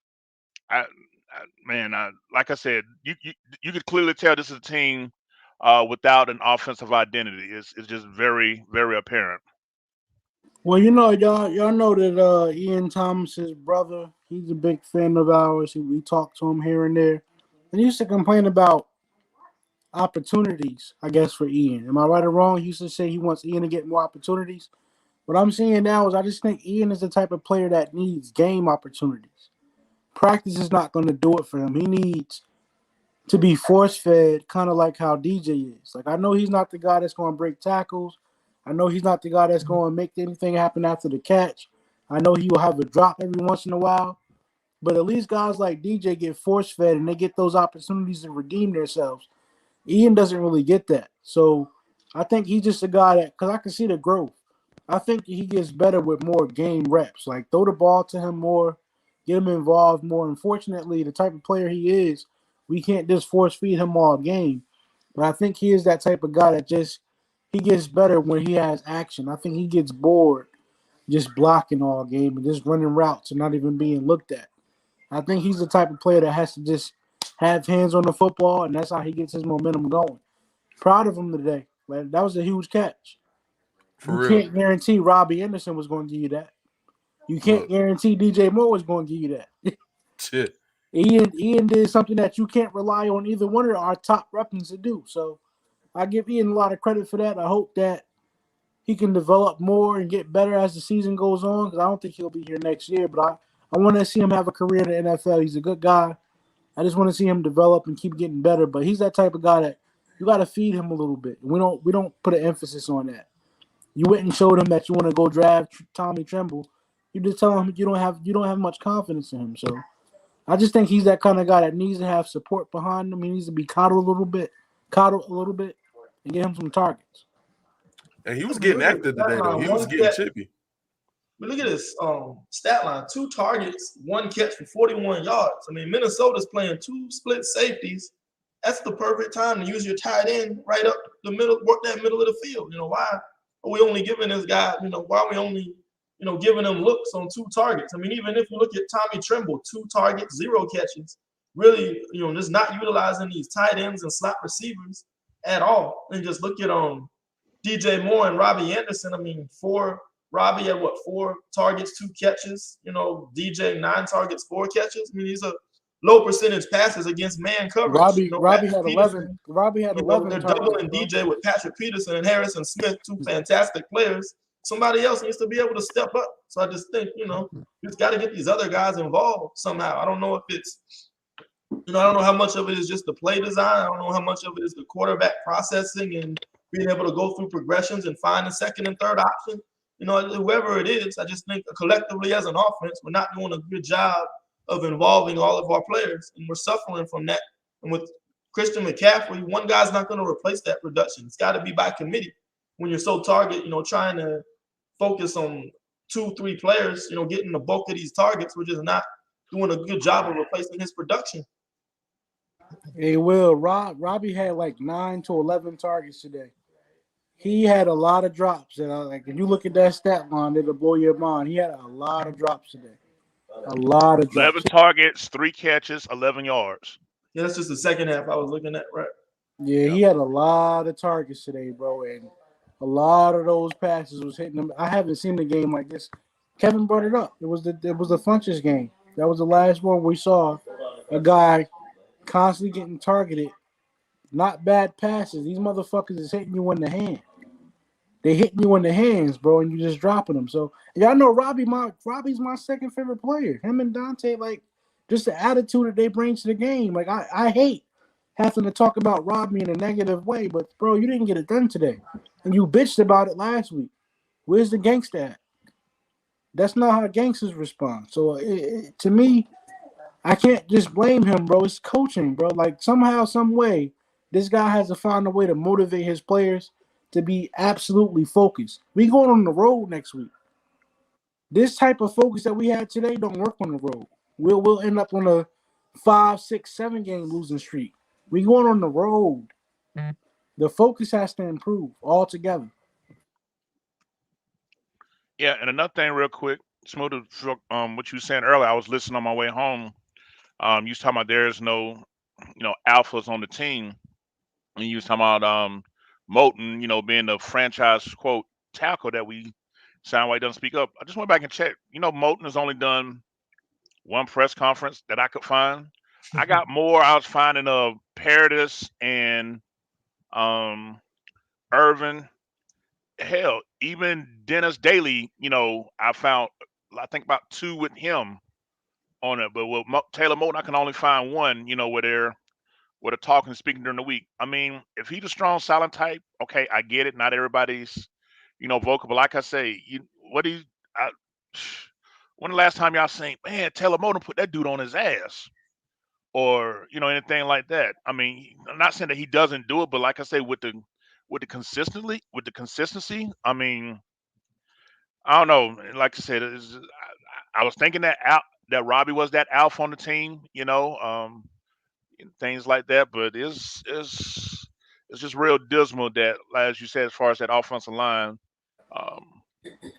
like I said, you could clearly tell this is a team without an offensive identity. It's just very, very apparent. Well, y'all know that Ian Thomas's brother, he's a big fan of ours. We talk to him here and there. And he used to complain about opportunities, I guess, for Ian. Am I right or wrong? He used to say he wants Ian to get more opportunities. What I'm seeing now is I just think Ian is the type of player that needs game opportunities. Practice is not going to do it for him. He needs to be force fed, kind of like how DJ is. Like, I know he's not the guy that's going to break tackles. I know he's not the guy that's going to make anything happen after the catch. I know he will have a drop every once in a while. But at least guys like DJ get force fed and they get those opportunities to redeem themselves. Ian doesn't really get that. So I think he's just a guy that, because I can see the growth. I think he gets better with more game reps. Like, throw the ball to him more, get him involved more. Unfortunately, the type of player he is, we can't just force feed him all game. But I think he is that type of guy that he gets better when he has action. I think he gets bored just blocking all game and just running routes and not even being looked at. I think he's the type of player that has to just have hands on the football, and that's how he gets his momentum going. Proud of him today. Like, that was a huge catch. For You real. can't guarantee Robbie Anderson was going to give you that. You can't guarantee DJ Moore was going to give you that. Shit. Ian did something that you can't rely on either one of our top weapons to do. So I give Ian a lot of credit for that. I hope that he can develop more and get better as the season goes on, because I don't think he'll be here next year. But I want to see him have a career in the NFL. He's a good guy. I just want to see him develop and keep getting better. But he's that type of guy that you got to feed him a little bit. We don't put an emphasis on that. You went and showed him that you want to go draft Tommy Tremble. You just tell him you don't have much confidence in him. So I just think he's that kind of guy that needs to have support behind him. He needs to be coddled a little bit, and get him some targets. And he was getting active today, though. He was getting chippy. But look at this stat line: 2 targets, 1 catch for 41 yards. I mean, Minnesota's playing 2 split safeties. That's the perfect time to use your tight end right up the middle, work that middle of the field. Why are we only giving this guy? Why are we only giving him looks on 2 targets? I mean, even if you look at Tommy Tremble, 2 targets, 0 catches. Really, just not utilizing these tight ends and slot receivers at all. And just look at DJ Moore and Robbie Anderson. I mean, Robbie had 4 targets, 2 catches. DJ 9 targets, 4 catches. I mean, these are low percentage passes against man coverage. Robbie had 11. Robbie had 11. They're doubling DJ with Patrick Peterson and Harrison Smith, 2 fantastic players. Somebody else needs to be able to step up. So I just think, you just got to get these other guys involved somehow. I don't know if it's, I don't know how much of it is just the play design. I don't know how much of it is the quarterback processing and being able to go through progressions and find a second and third option. Whoever it is, I just think collectively as an offense, we're not doing a good job of involving all of our players, and we're suffering from that. And with Christian McCaffrey, one guy's not going to replace that production. It's got to be by committee. When you're so trying to focus on 2-3 players, getting the bulk of these targets, we're just not doing a good job of replacing his production. Hey, Will, Robbie had like 9 to 11 targets today. He had a lot of drops. And if you look at that stat line, it'll blow your mind. He had a lot of drops today. A lot of drops. 11 targets, 3 catches, 11 yards. Yeah, that's just the second half I was looking at, right? Yeah, he had a lot of targets today, bro, and a lot of those passes was hitting him. I haven't seen a game like this. Kevin brought it up. It was the Funches game. That was the last one we saw a guy constantly getting targeted. Not bad passes. These motherfuckers is hitting you in the hand. They hitting you in the hands, bro, and you just dropping them. So y'all know Robbie's my second favorite player. Him and Dante, just the attitude that they bring to the game. I hate having to talk about Robbie in a negative way, but bro, you didn't get it done today, and you bitched about it last week. Where's the gangsta at? That's not how gangsters respond. So to me, I can't just blame him, bro. It's coaching, bro. Somehow, some way, this guy has to find a way to motivate his players to be absolutely focused. We going on the road next week. This type of focus that we had today don't work on the road. We'll end up on a 5, 6, 7 game losing streak. We going on the road. The focus has to improve altogether. Yeah, and another thing real quick, Smooth, what you were saying earlier, I was listening on my way home. You was talking about there's no, alphas on the team. And you was talking about Moulton, being the franchise quote tackle that we sound like doesn't speak up. I just went back and checked. Moulton has only done 1 press conference that I could find. I got more. I was finding Paradis and Irvin. Hell, even Dennis Daly, I found, I think about 2 with him on it. But with Taylor Moulton, I can only find 1, where they're talking and speaking during the week. I mean, if he's a strong silent type, okay, I get it. Not everybody's, vocal. But like I say, when the last time y'all seen, man, Taylor Moulton put that dude on his ass? Or, anything like that. I mean, I'm not saying that he doesn't do it, but like I say, with the consistency, I mean, I don't know. Like I said, I was thinking that Robbie was that alpha on the team, and things like that, but it's just real dismal that, as you said, as far as that offensive line,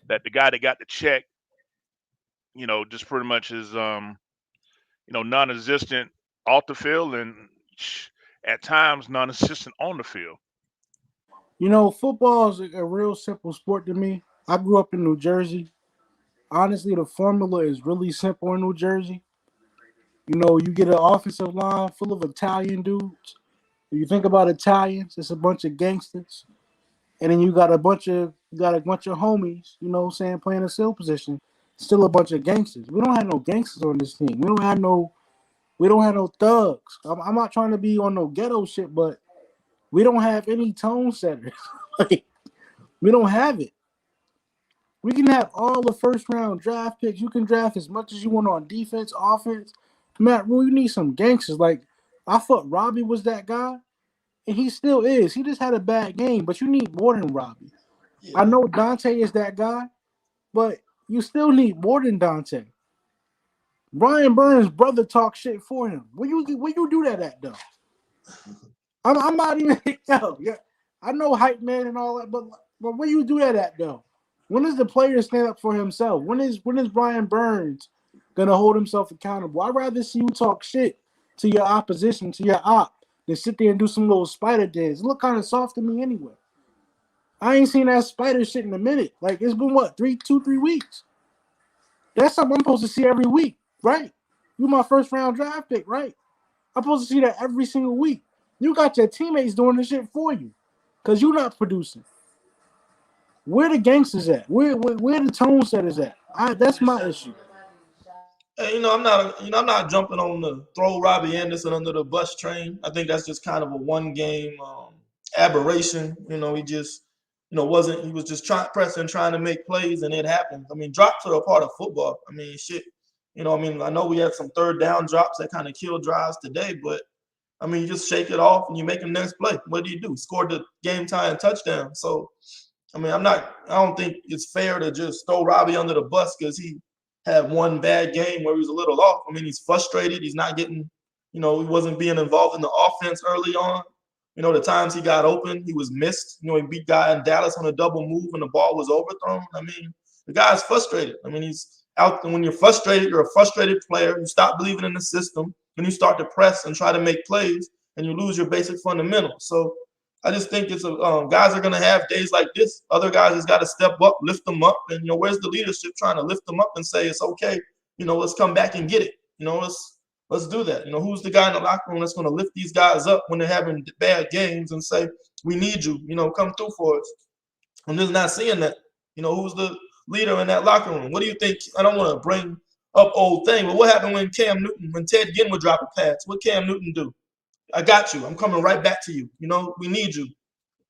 that the guy that got the check, just pretty much is non-existent off the field and at times non-existent on the field. Football is a real simple sport to me. I grew up in New Jersey. Honestly, the formula is really simple in New Jersey. You get an offensive line full of Italian dudes. If you think about Italians, it's a bunch of gangsters. And then you got a bunch of homies, playing a skill position. Still a bunch of gangsters. We don't have no gangsters on this team. We don't have no We don't have no thugs. I'm not trying to be on no ghetto shit, but we don't have any tone setters. Like, we don't have it. We can have all the first round draft picks. You can draft as much as you want on defense, offense. Matt Rule, you need some gangsters. Like, I thought Robbie was that guy, and he still is. He just had a bad game, but you need more than Robbie. Yeah. I know Dante is that guy, but you still need more than Dante. Brian Burns' brother talk shit for him. Where you do that at, though? I'm not even yeah. I know hype man and all that, but where you do that at, though? When does the player stand up for himself? When is Brian Burns gonna hold himself accountable? I'd rather see you talk shit to your opposition, to your op, than sit there and do some little spider dance. It look kind of soft to me anyway. I ain't seen that spider shit in a minute. Like, it's been what, 3 weeks? That's something I'm supposed to see every week, right? You my first round draft pick, right? I'm supposed to see that every single week. You got your teammates doing this shit for you, because you're not producing. Where the gangsters at? Where the tone setters at? That's my issue. Hey, I'm not jumping on the throw Robbie Anderson under the bus train. I think that's just kind of a one game aberration. He just, wasn't. He was just trying to make plays, and it happened. I mean, drops are a part of football. I mean, shit. I know we had some third down drops that kind of killed drives today, but I mean, you just shake it off and you make the next play. What do? Scored the game tying touchdown. So, I mean, I don't think it's fair to just throw Robbie under the bus because he had one bad game where he was a little off. I mean, he's frustrated. He's not getting, he wasn't being involved in the offense early on. The times he got open, he was missed. He beat guy in Dallas on a double move and the ball was overthrown. I mean, the guy's frustrated. I mean, he's out. When you're frustrated, you're a frustrated player. You stop believing in the system and you start to press and try to make plays and you lose your basic fundamentals. So I just think it's guys are going to have days like this. Other guys just got to step up, lift them up. And, where's the leadership trying to lift them up and say, it's okay. Let's come back and get it. Let's do that. Who's the guy in the locker room that's going to lift these guys up when they're having bad games and say, we need you, come through for us. I'm just not seeing that. Who's the leader in that locker room? What do you think? I don't want to bring up old thing, but what happened when Ted Ginn would drop a pass? What Cam Newton do? I got you. I'm coming right back to you. We need you.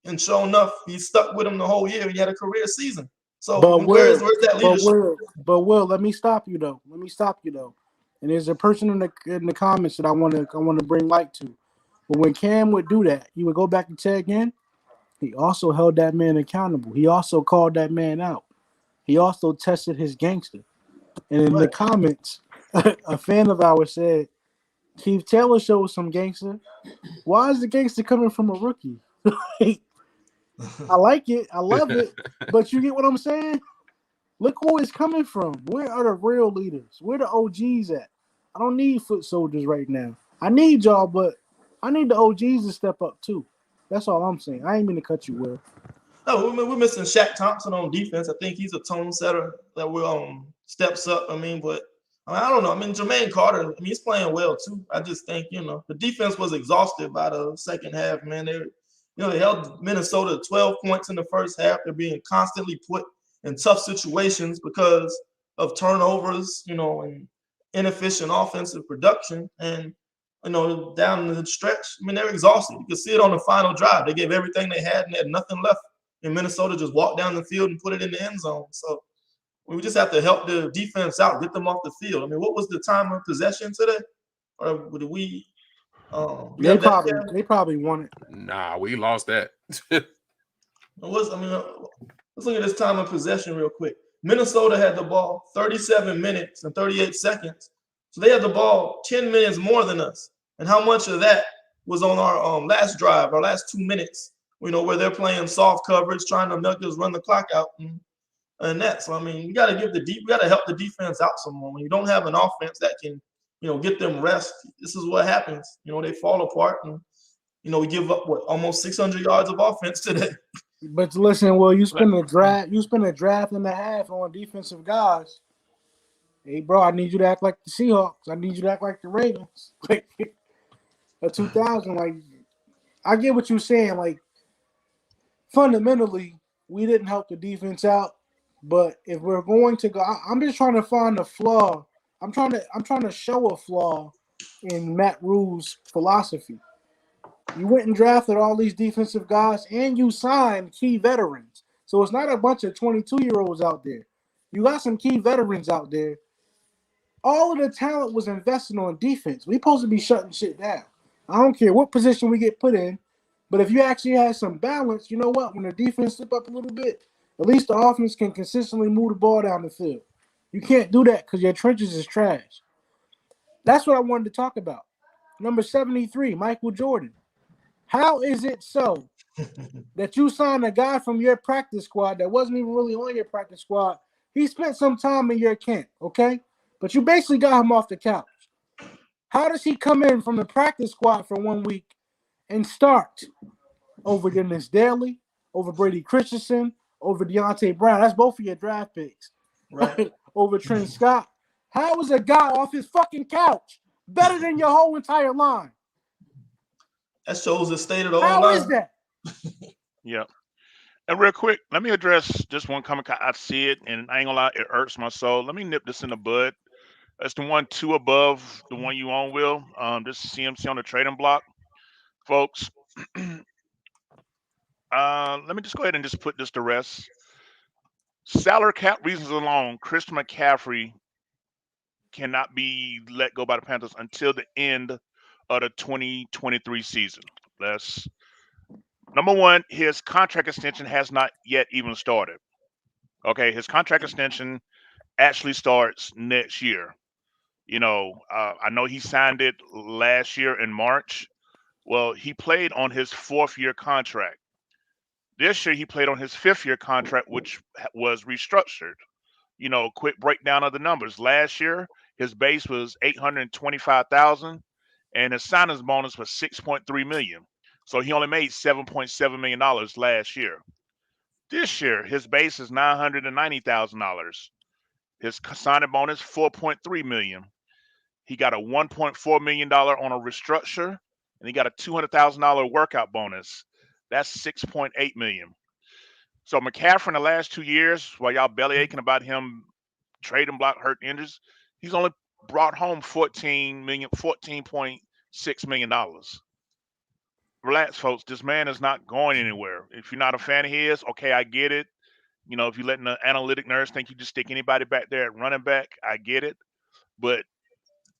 And sure enough, he stuck with him the whole year. He had a career season. So where's that leadership? But Will, let me stop you though. And there's a person in the comments that I want to bring light to. But when Cam would do that, he would go back to Ted Ginn. He also held that man accountable. He also called that man out. He also tested his gangster. And in the comments, a fan of ours said, Keith Taylor showed some gangster. Why is the gangster coming from a rookie? I like it. I love it. But you get what I'm saying? Look where it's coming from. Where are the real leaders? Where the OGs at? I don't need foot soldiers right now. I need y'all, but I need the OGs to step up too. That's all I'm saying. I ain't mean to cut you, Will. No, we're missing Shaq Thompson on defense. I think he's a tone setter that will steps up. I mean, but I don't know. I mean, Jermaine Carter, I mean, he's playing well too. I just think, the defense was exhausted by the second half, man. They held Minnesota 12 points in the first half. They're being constantly put in tough situations because of turnovers, and inefficient offensive production. And, down the stretch, I mean, they're exhausted. You can see it on the final drive. They gave everything they had and they had nothing left. And Minnesota just walked down the field and put it in the end zone. So we just have to help the defense out, get them off the field. I mean, what was the time of possession today? Or did we they probably won it. Nah, we lost that. Let's look at this time of possession real quick. Minnesota had the ball 37 minutes and 38 seconds. So they had the ball 10 minutes more than us. And how much of that was on our last drive, our last 2 minutes, where they're playing soft coverage, trying to make us run the clock out and that. So, I mean, we got to help the defense out some more. When you don't have an offense that can, get them rest, this is what happens. They fall apart and, we give up almost 600 yards of offense today. But listen, well, you spend a draft and a half on defensive guys. Hey, bro, I need you to act like the Seahawks. I need you to act like the Ravens. Like a 2000. Like, I get what you're saying. Like, fundamentally, we didn't help the defense out. But if we're going to go, I'm just trying to find a flaw. I'm trying to show a flaw in Matt Rule's philosophy. You went and drafted all these defensive guys, and you signed key veterans. So it's not a bunch of 22-year-olds out there. You got some key veterans out there. All of the talent was invested on defense. We supposed to be shutting shit down. I don't care what position we get put in, but if you actually have some balance, you know what? When the defense slip up a little bit, at least the offense can consistently move the ball down the field. You can't do that because your trenches is trash. That's what I wanted to talk about. Number 73, Michael Jordan. How is it so that you signed a guy from your practice squad that wasn't even really on your practice squad? He spent some time in your camp, okay? But you basically got him off the couch. How does he come in from the practice squad for 1 week and start over Dennis Daly, over Brady Christensen, over Deontay Brown? That's both of your draft picks. Right. Over Trent Scott. How is a guy off his fucking couch better than your whole entire line? That shows the state of the How O-line. is that? Yeah. And real quick, let me address just one comment. I see it, and I ain't gonna lie, it hurts my soul. Let me nip this in the bud. That's the 1-2 above the one you own, Will. This is CMC on the trading block, folks. Let me just go ahead and just put this to rest. Salary cap reasons alone, Christian McCaffrey cannot be let go by the Panthers until the end of the 2023 season. That's number one. His contract extension has not yet even started. Okay, his contract extension actually starts next year. I know he signed it last year in March. Well, he played on his 4th-year contract. This year, he played on his 5th-year contract, which was restructured. Quick breakdown of the numbers. Last year, his base was $825,000, and his signing bonus was $6.3 million. So he only made $7.7 million last year. This year, his base is $990,000. His signing bonus $4.3 million. He got a $1.4 million on a restructure, and he got a $200,000 workout bonus. That's $6.8 million. So McCaffrey in the last 2 years, while y'all belly aching about him trading block, hurt injuries, he's only brought home $14.6 million. Relax, folks. This man is not going anywhere. If you're not a fan of his, okay, I get it. If you're letting the analytic nerds think you just stick anybody back there at running back, I get it. But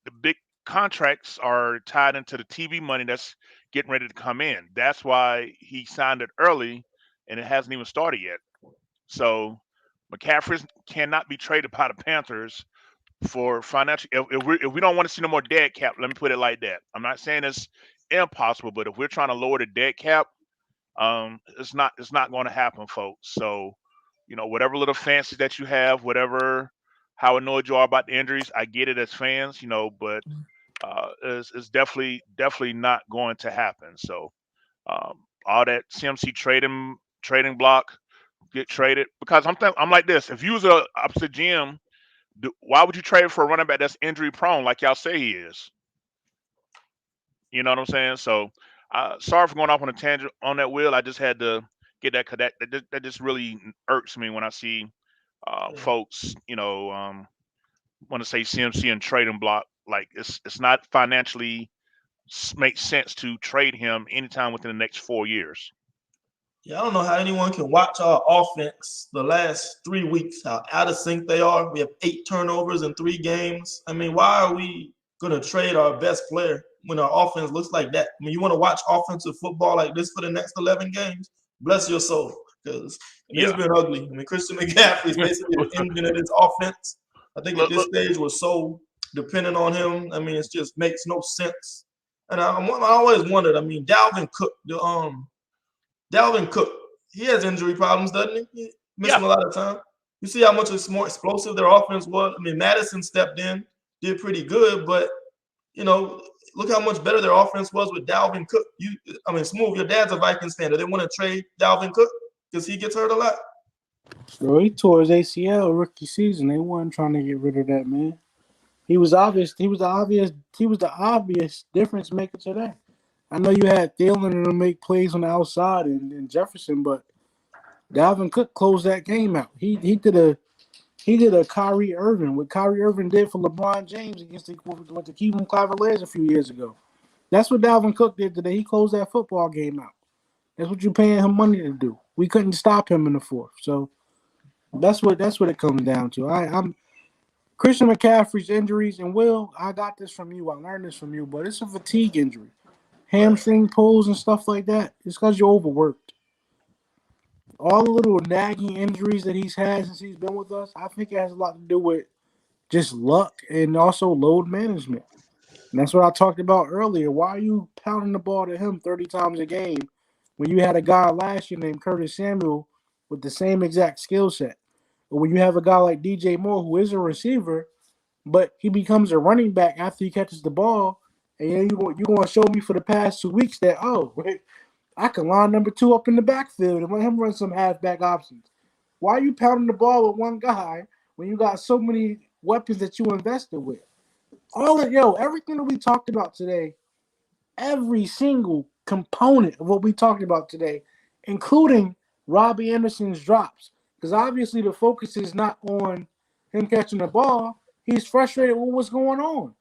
the big contracts are tied into the TV money that's getting ready to come in. That's why he signed it early, and it hasn't even started yet. So McCaffrey cannot be traded by the Panthers for financial. If we don't want to see no more dead cap, let me put it like that. I'm not saying it's impossible, but if we're trying to lower the dead cap, it's not going to happen, folks. So whatever little fancies that you have, how annoyed you are about the injuries, I get it as fans, but it's definitely not going to happen. So all that CMC trading block get traded, because I'm like this. If you was a opposite GM, why would you trade for a running back that's injury prone like y'all say he is? You know what I'm saying? So sorry for going off on a tangent on that, Will. I just had to get that, because that just really irks me when I see folks, want to say CMC and trading block. Like it's not financially makes sense to trade him anytime within the next 4 years. Yeah, I don't know how anyone can watch our offense the last 3 weeks, how out of sync they are. We have 8 turnovers in 3 games. I mean, why are we going to trade our best player when our offense looks like that? I mean, you want to watch offensive football like this for the next 11 games? Bless your soul, because it's been ugly. I mean, Christian McCaffrey is basically the engine of this offense. I think at this stage we're so dependent on him. I mean, it just makes no sense. And I always wondered, I mean, Dalvin Cook, he has injury problems, doesn't he? He's missing a lot of time. You see how much more explosive their offense was? I mean, Madison stepped in, did pretty good, but, look how much better their offense was with Dalvin Cook. Smooth, your dad's a Vikings fan. Do they want to trade Dalvin Cook because he gets hurt a lot? So he tore his ACL rookie season. They weren't trying to get rid of that man. He was obvious. He was the obvious difference maker today. I know you had Thielen to make plays on the outside and Jefferson, but Dalvin Cook closed that game out. He did He did a Kyrie Irving, what Kyrie Irving did for LeBron James against the Cleveland Cavaliers a few years ago. That's what Dalvin Cook did today. He closed that football game out. That's what you're paying him money to do. We couldn't stop him in the fourth. So that's what it comes down to. I'm Christian McCaffrey's injuries, and Will, I got this from you. I learned this from you, but it's a fatigue injury. Hamstring pulls and stuff like that. It's because you're overworked. All the little nagging injuries that he's had since he's been with us, I think it has a lot to do with just luck and also load management. And that's what I talked about earlier. Why are you pounding the ball to him 30 times a game when you had a guy last year named Curtis Samuel with the same exact skill set? Or when you have a guy like DJ Moore who is a receiver, but he becomes a running back after he catches the ball, and you're going to show me for the past 2 weeks that, I can line number 2 up in the backfield and let him run some halfback options. Why are you pounding the ball with one guy when you got so many weapons that you invested with? Everything that we talked about today, every single component of what we talked about today, including Robbie Anderson's drops, because obviously the focus is not on him catching the ball. He's frustrated with what's going on.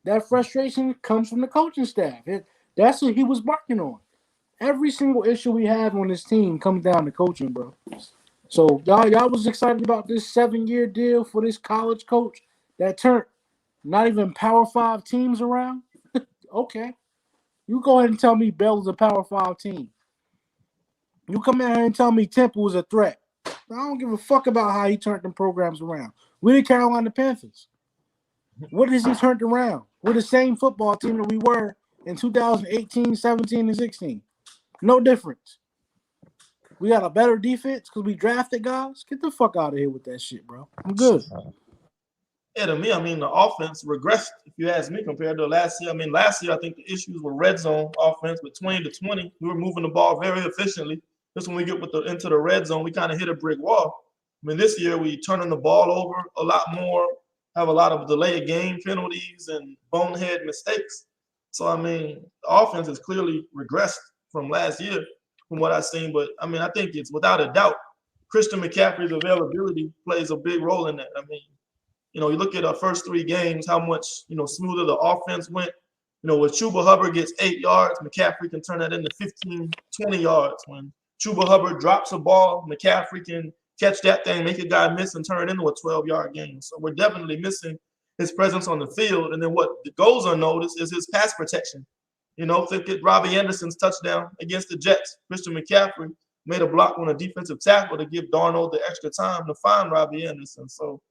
That frustration comes from the coaching staff. That's what he was barking on. Every single issue we have on this team comes down to coaching, bro. So y'all was excited about this 7-year deal for this college coach that turned not even Power 5 teams around? Okay. You go ahead and tell me Bell is a Power 5 team. You come out here and tell me Temple was a threat. I don't give a fuck about how he turned them programs around. We're the Carolina Panthers. What has he turned around? We're the same football team that we were in 2018, 17, and 16. No difference. We got a better defense because we drafted guys. Get the fuck out of here with that shit, bro. I'm good. Yeah, to me, I mean, the offense regressed, if you ask me, compared to last year. I mean, last year, I think the issues were red zone offense with 20-20. We were moving the ball very efficiently. Just when we get into the red zone, we kind of hit a brick wall. I mean, this year, we turning the ball over a lot more, have a lot of delay of game penalties and bonehead mistakes. So, I mean, the offense has clearly regressed from last year from what I've seen. But, I mean, I think it's without a doubt, Christian McCaffrey's availability plays a big role in that. I mean, you look at our first 3 games, how much, smoother the offense went. When Chuba Hubbard gets 8 yards, McCaffrey can turn that into 15, 20 yards. When Chuba Hubbard drops a ball, McCaffrey can catch that thing, make a guy miss, and turn it into a 12-yard game. So we're definitely missing his presence on the field. And then what goes unnoticed is his pass protection. Think at Robbie Anderson's touchdown against the Jets. Christian McCaffrey made a block on a defensive tackle to give Darnold the extra time to find Robbie Anderson. So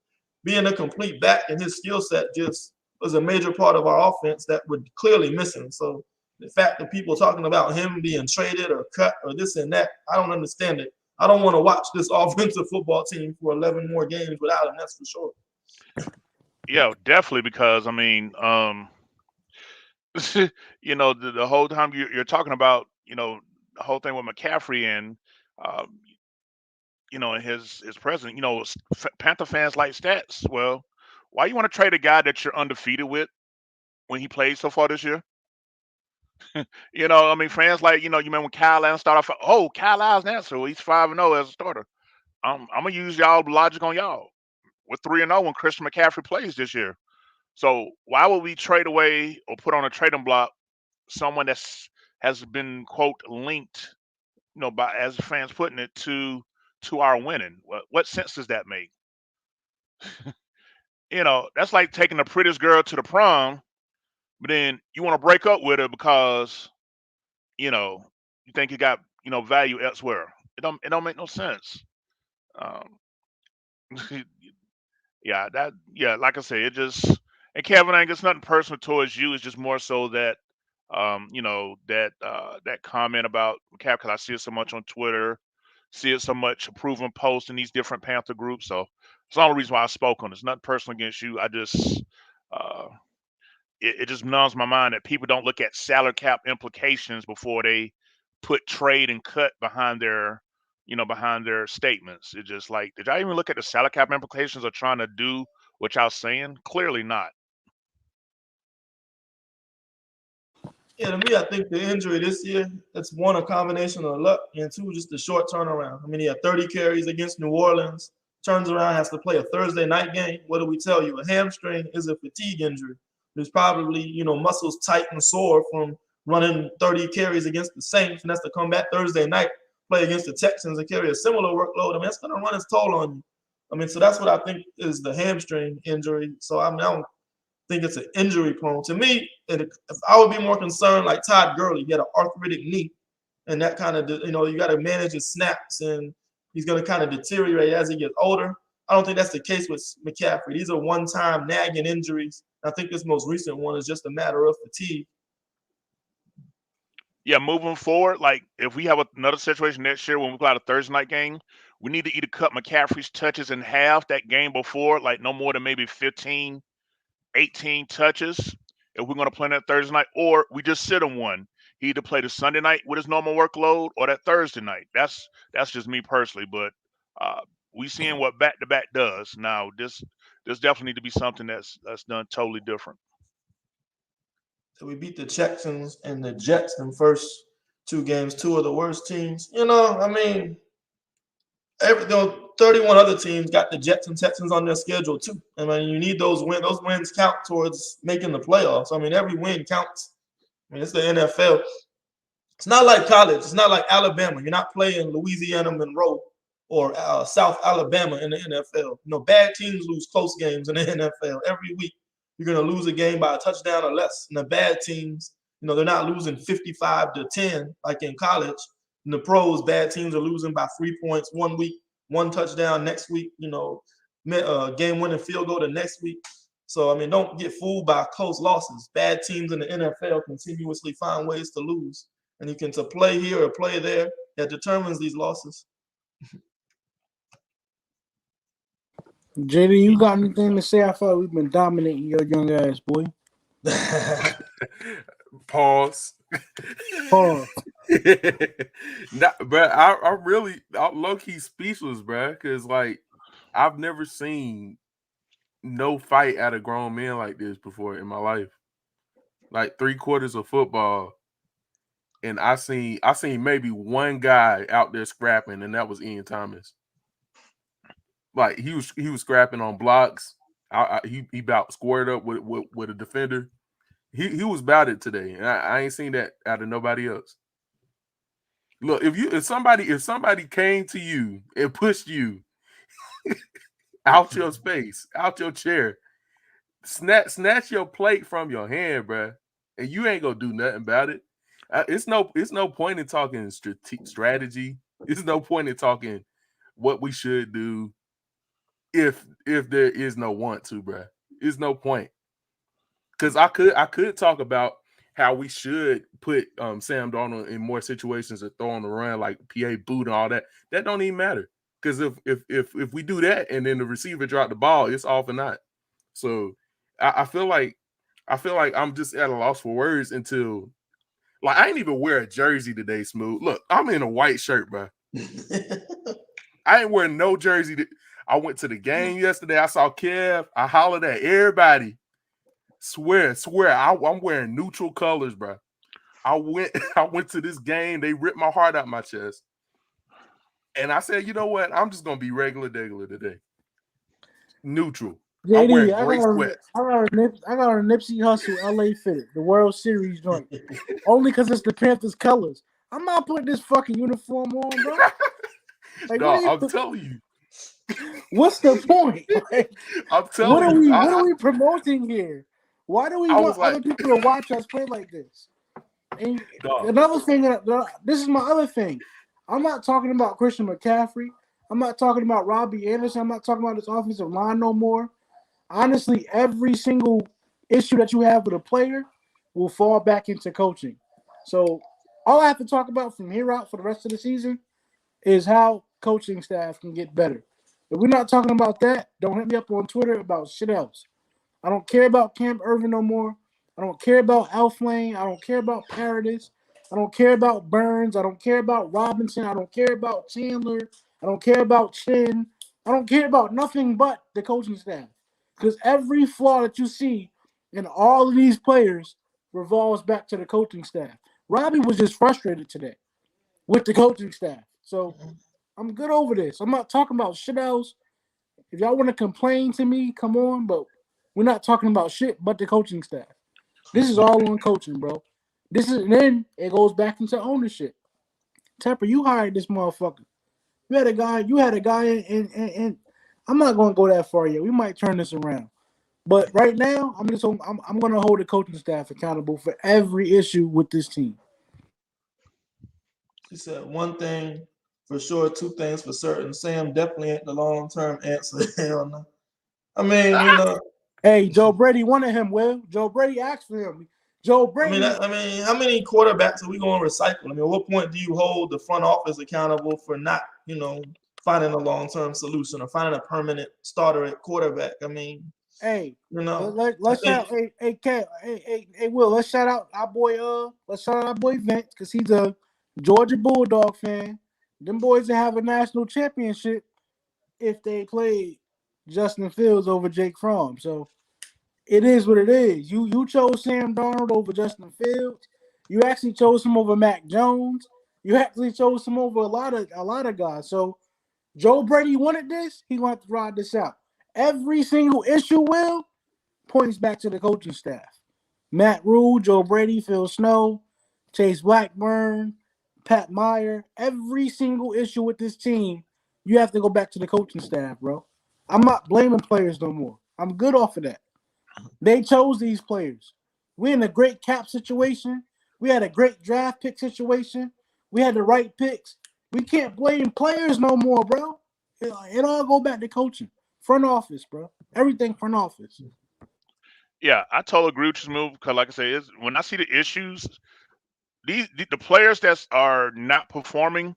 being a complete back and his skill set just was a major part of our offense that we're clearly missing. So the fact that people talking about him being traded or cut or this and that, I don't understand it. I don't want to watch this offensive football team for 11 more games without him, that's for sure. Yeah, definitely, because I mean, the whole time you're talking about, the whole thing with McCaffrey and, and his presence. Panther fans like stats. Well, why you want to trade a guy that you're undefeated with when he played so far this year? I mean, fans like, you remember when Kyle Allen started off, Kyle Allen's answer. Well, he's 5-0 as a starter. I'm gonna use y'all logic on y'all. We're 3-0 when Christian McCaffrey plays this year. So why would we trade away or put on a trading block someone has been, quote, linked, by, as the fans putting it, to our winning? What sense does that make? That's like taking the prettiest girl to the prom, but then you want to break up with her because you think you got value elsewhere. It don't make no sense. Um, like I say, it just, and Kevin, I think it's nothing personal towards you. It's just more so that that comment about McCaffrey, because I see it so much on Twitter, see it so much approving posts in these different Panther groups. So it's the only reason why I spoke on it. It's nothing personal against you. I just it just numbs my mind that people don't look at salary cap implications before they put trade and cut behind their statements. It's just like, did y'all even look at the salary cap implications of trying to do what y'all saying? Clearly not. Yeah, to me, I think the injury this year, it's one, a combination of luck, and two, just the short turnaround. I mean, he had 30 carries against New Orleans, turns around, has to play a Thursday night game. What do we tell you? A hamstring is a fatigue injury. There's probably, muscles tight and sore from running 30 carries against the Saints, and that's to come back Thursday night, play against the Texans and carry a similar workload. I mean, that's going to run its toll on you. I mean, so that's what I think is the hamstring injury. So, I don't think it's an injury prone. To me, if I would be more concerned like Todd Gurley, he had an arthritic knee, and that kind of, you got to manage his snaps, and he's going to kind of deteriorate as he gets older. I don't think that's the case with McCaffrey. These are one-time nagging injuries. I think this most recent one is just a matter of fatigue. Yeah, moving forward, like if we have another situation next year when we play a Thursday night game, we need to either cut McCaffrey's touches in half that game before, like no more than maybe 15, 18 touches if we're going to play that Thursday night, or we just sit him one. He either play the Sunday night with his normal workload or that Thursday night. That's just me personally, but we seeing what back-to-back does. Now, this definitely need to be something that's done totally different. So we beat the Texans and the Jets in the first two games, two of the worst teams. I mean, 31 other teams got the Jets and Texans on their schedule too. I mean, you need those wins. Those wins count towards making the playoffs. I mean, every win counts. I mean, it's the NFL. It's not like college. It's not like Alabama. You're not playing Louisiana Monroe or South Alabama in the NFL. Bad teams lose close games in the NFL every week. You're going to lose a game by a touchdown or less. And the bad teams, they're not losing 55-10 like in college. In the pros, bad teams are losing by 3 points one week, one touchdown next week, game-winning field goal the next week. So, I mean, don't get fooled by close losses. Bad teams in the NFL continuously find ways to lose. And you can to play here or play there that determines these losses. JD, you got anything to say? I thought we've been dominating your young ass, boy. Pause. Pause. But I really low-key speechless, bro, because like I've never seen no fight at a grown man like this before in my life. Like 3/4 of football, and I seen maybe one guy out there scrapping, and that was Ian Thomas. Like he was scrapping on blocks. He about squared up with a defender. He was about it today, and I ain't seen that out of nobody else. Look, if somebody came to you and pushed you out your space, out your chair, snatch your plate from your hand, bro, and you ain't gonna do nothing about it. It's no point in talking strategy. It's no point in talking what we should do if there is no want to, bro. There's no point. Because I could talk about how we should put Sam Darnold in more situations of throwing the run, like PA boot and all that. That don't even matter. Because if we do that and then the receiver drop the ball, it's off and not. So I feel like I'm just at a loss for words until like I ain't even wear a jersey today, Smooth. Look, I'm in a white shirt, bro. I ain't wearing no jersey. I went to the game yesterday. I saw Kev. I hollered at everybody. Swear, I'm wearing neutral colors, bro. I went to this game. They ripped my heart out my chest. And I said, you know what? I'm just going to be regular today. Neutral. JD, I'm wearing gray sweats. I got a Nipsey Hussle LA Fit, the World Series joint. Only because it's the Panthers colors. I'm not putting this fucking uniform on, bro. Like, no, I'm telling you. What's the point? Like, I'm telling you. What are we promoting here? Why do we want other people to watch us play like this? And another thing, this is my other thing. I'm not talking about Christian McCaffrey. I'm not talking about Robbie Anderson. I'm not talking about this offensive line no more. Honestly, every single issue that you have with a player will fall back into coaching. So all I have to talk about from here out for the rest of the season is how coaching staff can get better. If we're not talking about that, don't hit me up on Twitter about shit else. I don't care about Camp Irvin no more. I don't care about Elflane. I don't care about Paradis. I don't care about Burns. I don't care about Robinson. I don't care about Chandler. I don't care about Chin. I don't care about nothing but the coaching staff. Because every flaw that you see in all of these players revolves back to the coaching staff. Robbie was just frustrated today with the coaching staff. So I'm good over this. I'm not talking about shit else. If y'all want to complain to me, come on, but we're not talking about shit but the coaching staff. This is all on coaching, bro. And then it goes back into ownership. Tepper, you hired this motherfucker. You had a guy, and I'm not going to go that far yet. We might turn this around. But right now, I'm going to hold the coaching staff accountable for every issue with this team. He said one thing for sure, two things for certain. Sam definitely ain't the long-term answer. Hell no. I mean, Hey, Joe Brady wanted him, Will. Joe Brady asked for him. Joe Brady. I mean, how many quarterbacks are we going to recycle? I mean, at what point do you hold the front office accountable for not, finding a long-term solution or finding a permanent starter at quarterback? I mean, hey, let's shout Will, let's shout out our boy Vince, because he's a Georgia Bulldog fan. Them boys will have a national championship if they played Justin Fields over Jake Fromm. So it is what it is. You chose Sam Darnold over Justin Fields. You actually chose him over Mac Jones. You actually chose him over a lot of guys. So Joe Brady wanted this. He wanted to ride this out. Every single issue, Will, points back to the coaching staff. Matt Rule, Joe Brady, Phil Snow, Chase Blackburn, Pat Meyer. Every single issue with this team, you have to go back to the coaching staff, bro. I'm not blaming players no more. I'm good off of that. They chose these players. We're in a great cap situation. We had a great draft pick situation. We had the right picks. We can't blame players no more, bro. It all go back to coaching. Front office, bro. Everything front office. Yeah, I totally agree with your move because, like I say, when I see the issues, the players that are not performing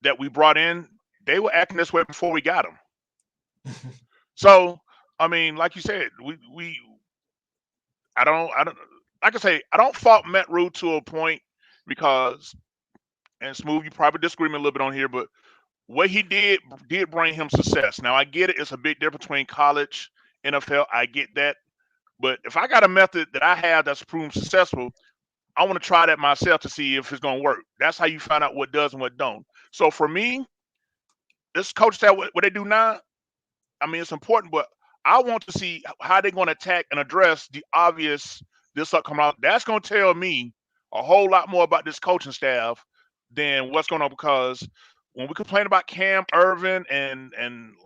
that we brought in, they were acting this way before we got them. So, I mean, like you said, I don't, like I say, I don't fault Matt Rule to a point because, and Smooth, you probably disagree with me a little bit on here, but what he did bring him success. Now, I get it. It's a big difference between college, NFL. I get that. But if I got a method that I have that's proven successful, I want to try that myself to see if it's going to work. That's how you find out what does and what don't. So for me, this coach staff, what they do now, I mean, it's important, but I want to see how they're going to attack and address the obvious this upcoming out. That's going to tell me a whole lot more about this coaching staff than what's going on, because when we complain about Cam Irvin and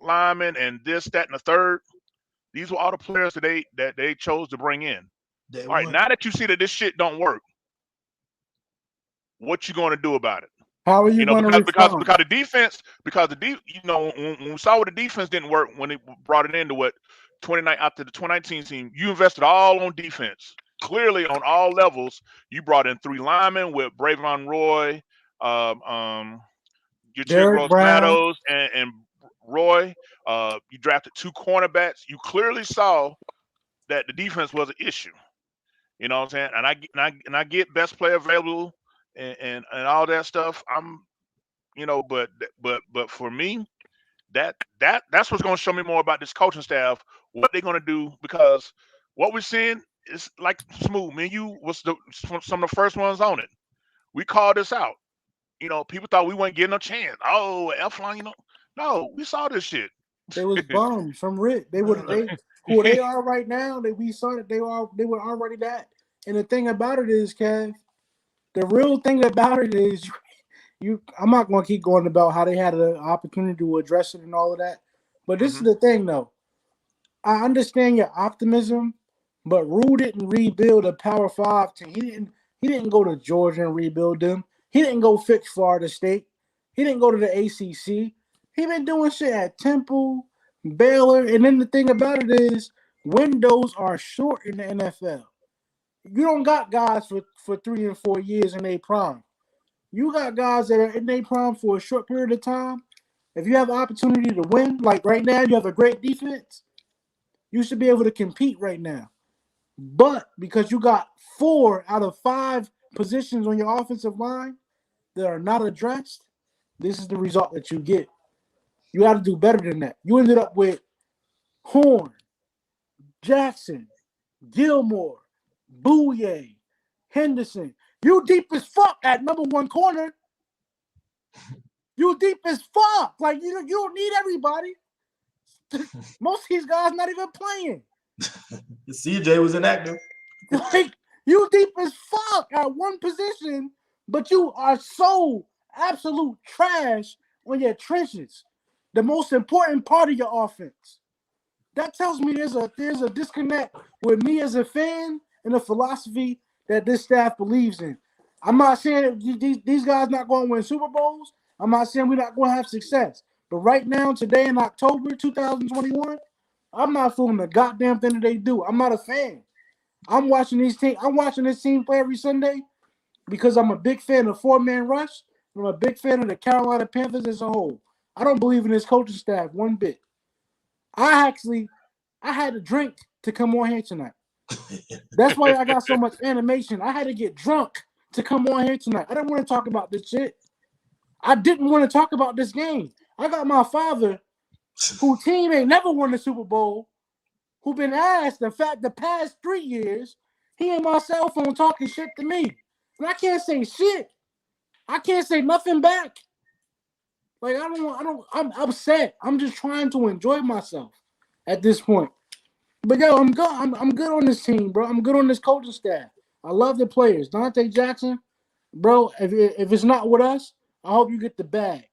Lyman and this, that, and the third, these were all the players that they chose to bring in. All right, now that you see that this shit don't work, what you going to do about it? How are you going to respond? Because when we saw what the defense didn't work when they brought it into 29 after the 2019 team, you invested all on defense. Clearly on all levels, you brought in 3 linemen with Bravon Roy, your Chigros Matos and Roy. You drafted 2 cornerbacks. You clearly saw that the defense was an issue. You know what I'm saying? And I get best player available and all that stuff. But for me, that's what's going to show me more about this coaching staff, what they're going to do, because what we're seeing is like Smooth. Me and you was some of the first ones on it. We called this out. People thought we weren't getting a chance. Oh, F-line, no, we saw this shit. They was bums from Rick. Who they are right now. We saw that they were already that. And the thing about it is, Kev, the real thing about it is I'm not going to keep going about how they had an opportunity to address it and all of that. But this is the thing, though. I understand your optimism, but Rule didn't rebuild a Power 5 team. He didn't go to Georgia and rebuild them. He didn't go fix Florida State. He didn't go to the ACC. He been doing shit at Temple, Baylor. And then the thing about it is windows are short in the NFL. You don't got guys for 3 and 4 years in their prime. You got guys that are in their prime for a short period of time. If you have an opportunity to win, like right now, you have a great defense, you should be able to compete right now. But because you got 4 out of 5 positions on your offensive line that are not addressed, this is the result that you get. You got to do better than that. You ended up with Horn, Jackson, Gilmore, Bouye, Henderson. You deep as fuck at number 1 corner. You deep as fuck. Like you don't need everybody. Most of these guys not even playing. The CJ was inactive. Like, you deep as fuck at one position, but you are so absolute trash on your trenches. The most important part of your offense. That tells me there's a disconnect with me as a fan and the philosophy that this staff believes in. I'm not saying these guys not going to win Super Bowls. I'm not saying we're not going to have success. But right now, today in October 2021, I'm not feeling the goddamn thing that they do. I'm not a fan. I'm watching this team play every Sunday because I'm a big fan of four-man rush. I'm a big fan of the Carolina Panthers as a whole. I don't believe in this coaching staff one bit. I had to drink to come on here tonight. That's why I got so much animation. I had to get drunk to come on here tonight. I didn't want to talk about this shit. I didn't want to talk about this game. I got my father, whose team ain't never won the Super Bowl, who been asked, in fact, the past 3 years, he and my cell phone talking shit to me. And I can't say shit. I can't say nothing back. Like, I'm upset. I'm just trying to enjoy myself at this point. But yo, I'm good. I'm good on this team, bro. I'm good on this coaching staff. I love the players. Dante Jackson, bro, if it's not with us, I hope you get the bag.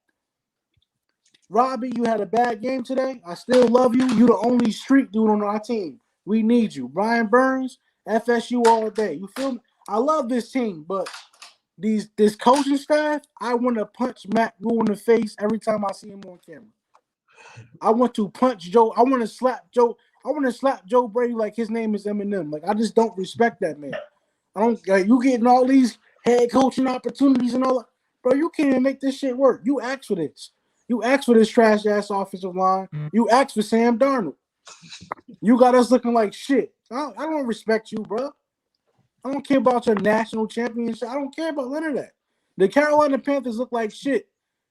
Robbie, you had a bad game today. I still love you. You the only street dude on our team. We need you. Brian Burns, FSU all day. You feel me? I love this team, but this coaching staff, I want to punch Matt Rule in the face every time I see him on camera. I want to punch Joe. I want to slap Joe Brady like his name is Eminem. Like, I just don't respect that man. I don't like you getting all these head coaching opportunities and all that. Bro, you can't even make this shit work. You asked for this. You asked for this trash ass offensive line. You asked for Sam Darnold. You got us looking like shit. I don't respect you, bro. I don't care about your national championship. I don't care about none of that. The Carolina Panthers look like shit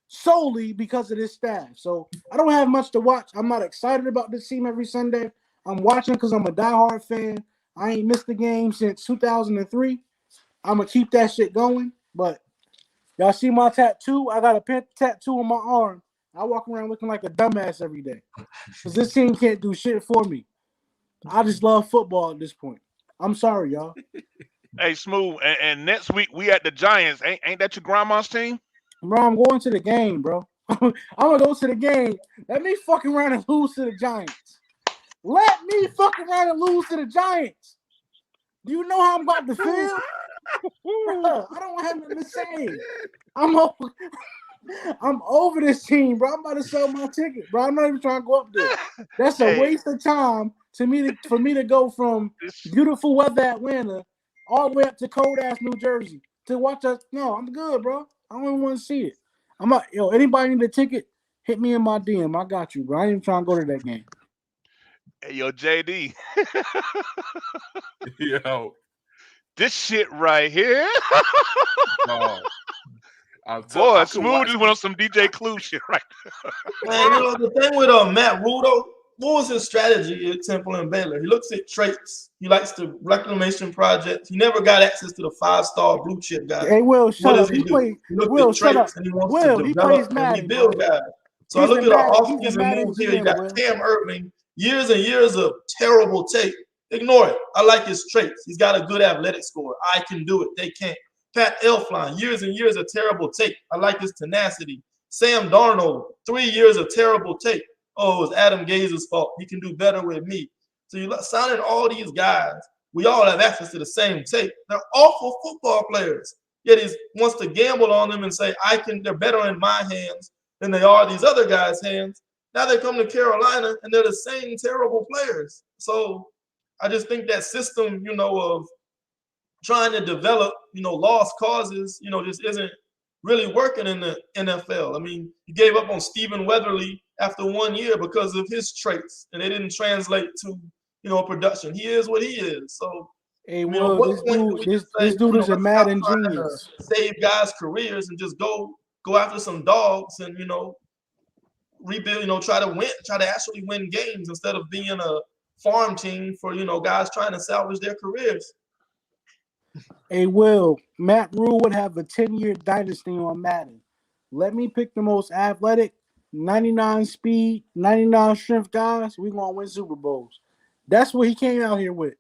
solely because of this staff. So I don't have much to watch. I'm not excited about this team every Sunday. I'm watching because I'm a diehard fan. I ain't missed the game since 2003. I'm going to keep that shit going. But y'all see my tattoo? I got a Panther tattoo on my arm. I walk around looking like a dumbass every day because this team can't do shit for me. I just love football at this point. I'm sorry, y'all. Hey, Smooth, and next week we at the Giants. Ain't that your grandma's team? Bro, I'm going to the game, bro. I'm going to go to the game. Let me fuck around and lose to the Giants. Let me fuck around and lose to the Giants. Do you know how I'm about to feel? Bro, I don't have nothing to say. I'm over this team, bro. I'm about to sell my ticket, bro. I'm not even trying to go up there. That's a waste of time for me to go from beautiful weather Atlanta all the way up to cold ass New Jersey to watch us. No, I'm good, bro. I don't even want to see it. Anybody need a ticket? Hit me in my DM. I got you, bro. I ain't even trying to go to that game. Hey, yo, JD. Yo, This shit right here. boy, Smooth just went on some DJ Clue shit right Man, the thing with Matt Rule, though, what was his strategy at Temple and Baylor? He looks at traits. He likes the reclamation project. He never got access to the 5-star blue chip guy. Hey, Will, shut up. He looks at traits and he wants to develop and rebuild guys. So I look at our offseason moves here. You got Cam Irving, years and years of terrible tape. Ignore it. I like his traits. He's got a good athletic score. I can do it. They can't. Pat Elflein, years and years of terrible tape. I like his tenacity. Sam Darnold, 3 years of terrible tape. Oh, it was Adam Gaze's fault. He can do better with me. So you signing all these guys. We all have access to the same tape. They're awful football players. Yet he wants to gamble on them and say, they're better in my hands than they are these other guys' hands. Now they come to Carolina and they're the same terrible players. So I just think that system, of trying to develop, lost causes, just isn't really working in the NFL. I mean, he gave up on Stephen Weatherly after 1 year because of his traits, and they didn't translate to, production. He is what he is. So, hey, well, this dude is a Madden genius. Save guys' careers and just go after some dogs and, rebuild, try to actually win games instead of being a farm team for, guys trying to salvage their careers. Hey, Will, Matt Rule would have a 10-year dynasty on Madden. Let me pick the most athletic, 99 speed, 99 strength guys, we gonna win Super Bowls. That's what he came out here with.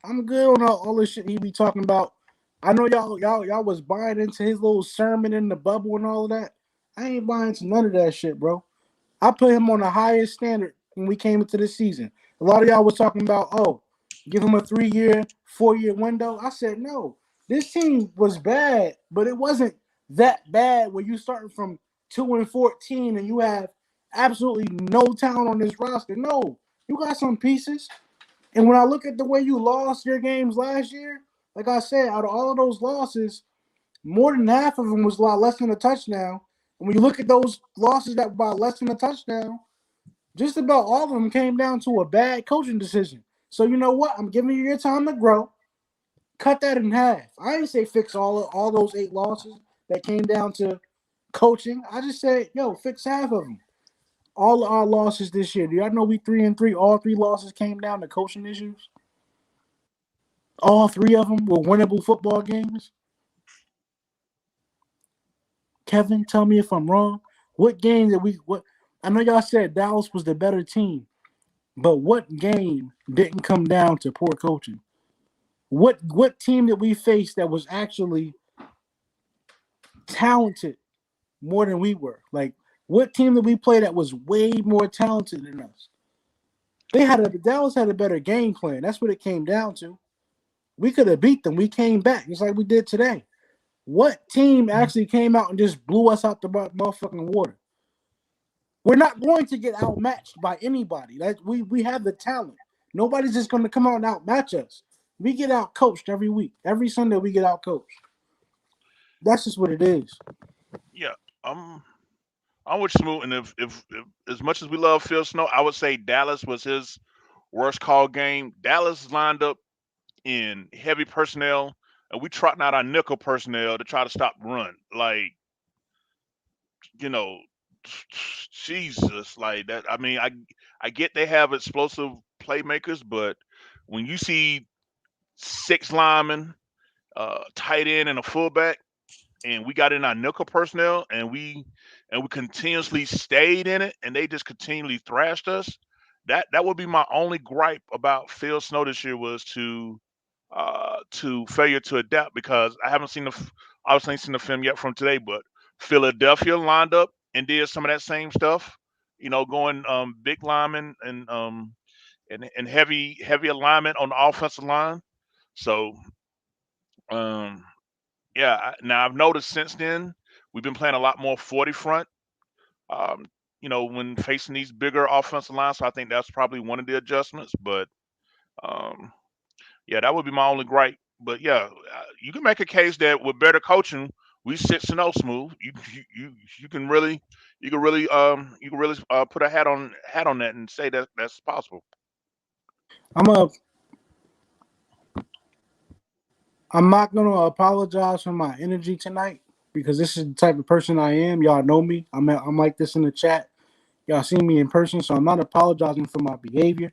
I'm good on all this shit he be talking about. I know y'all was buying into his little sermon in the bubble and all of that. I ain't buying into none of that shit, bro. I put him on the highest standard when we came into this season. A lot of y'all was talking about, oh, give him a 3-year, 4-year window. I said no. This team was bad, but it wasn't that bad when you starting from 2-14 and you have absolutely no talent on this roster. No, you got some pieces. And when I look at the way you lost your games last year, like I said, out of all of those losses, more than half of them was a lot less than a touchdown. And when you look at those losses that were by less than a touchdown, just about all of them came down to a bad coaching decision. So you know what? I'm giving you your time to grow. Cut that in half. I didn't say fix all those 8 losses that came down to coaching. I just said, yo, fix half of them. All of our losses this year. Do y'all know we 3-3? All 3 losses came down to coaching issues. All 3 of them were winnable football games. Kevin, tell me if I'm wrong. What game did what? I know y'all said Dallas was the better team, but what game didn't come down to poor coaching? What team did we face that was actually talented more than we were? Like, what team did we play that was way more talented than us? Dallas had a better game plan. That's what it came down to. We could have beat them. We came back just like we did today. What team actually came out and just blew us out the motherfucking water? We're not going to get outmatched by anybody. We have the talent. Nobody's just going to come out and outmatch us. We get outcoached every week. Every Sunday we get outcoached. That's just what it is. Yeah, I'm with Smoot, and if as much as we love Phil Snow, I would say Dallas was his worst call game. Dallas lined up in heavy personnel, and we trotting out our nickel personnel to try to stop the run. Like, you know, Jesus, like that. I mean, I get they have explosive playmakers, but when you see 6 linemen, tight end, and a fullback, and we got in our nickel personnel, and we continuously stayed in it, and they just continually thrashed us. That would be my only gripe about Phil Snow this year, was to failure to adapt, because I haven't seen obviously ain't seen the film yet from today, but Philadelphia lined up and did some of that same stuff, going big linemen and heavy alignment on the offensive line. So um yeah, now I've noticed since then we've been playing a lot more 40 front, um, when facing these bigger offensive lines. So I think that's probably one of the adjustments. But um, yeah, that would be my only gripe. But yeah, you can make a case that with better coaching, we 6-0 Smooth. You can really put a hat on that and say that that's possible. I'm a I'm not gonna apologize for my energy tonight because this is the type of person I am. Y'all know me. I'm like this in the chat. Y'all see me in person, so I'm not apologizing for my behavior.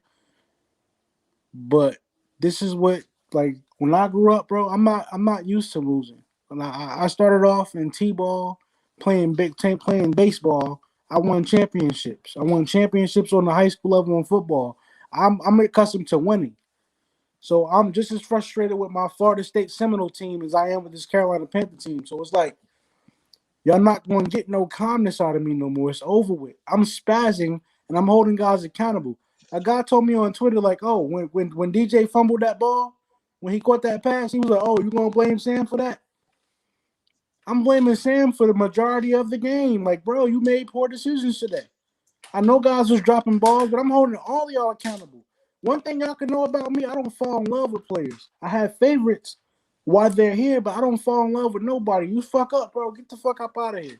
But this is what, like, when I grew up, bro. I'm not used to losing. When I started off in t-ball, playing baseball. I won championships. I won championships on the high school level in football. I'm accustomed to winning. So I'm just as frustrated with my Florida State Seminole team as I am with this Carolina Panther team. So it's like, y'all not going to get no calmness out of me no more. It's over with. I'm spazzing and I'm holding guys accountable. A guy told me on Twitter, like, oh, when DJ fumbled that ball, when he caught that pass, he was like, oh, you going to blame Sam for that? I'm blaming Sam for the majority of the game. Like, bro, you made poor decisions today. I know guys was dropping balls, but I'm holding all y'all accountable. One thing y'all can know about me, I don't fall in love with players. I have favorites while they're here, but I don't fall in love with nobody. You fuck up, bro. Get the fuck up out of here.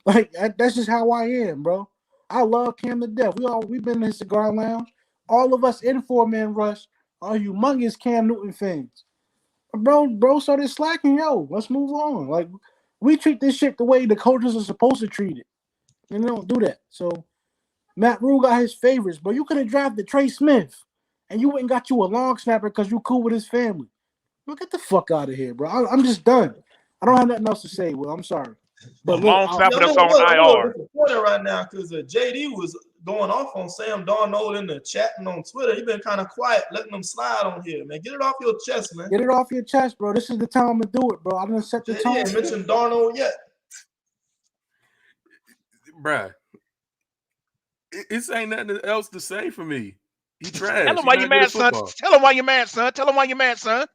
Like, that's just how I am, bro. I love Cam to death. We've been in the cigar lounge. All of us in 4-man rush are humongous Cam Newton fans. Bro started slacking. Yo, let's move on. Like, we treat this shit the way the coaches are supposed to treat it. And they don't do that. So Matt Rule got his favorites, but you could have drafted Trey Smith, and you went and got you a long snapper because you cool with his family. Bro, get the fuck out of here, bro. I'm just done. I don't have nothing else to say. Well, I'm sorry. But A look, long snapper I'm that's a on little IR. disappointed right now because JD was going off on Sam Darnold in the chat and on Twitter. He's been kind of quiet, letting them slide on here, man. Get it off your chest, man. get it off your chest, bro. This is the time to do it, bro. I'm gonna set the JD tone. ain't mentioned Darnold yet. Bruh, it's ain't nothing else to say for me. He trash. Tell him He why not you good mad, at son. football. Tell him why you mad, son. Tell him why you mad, son.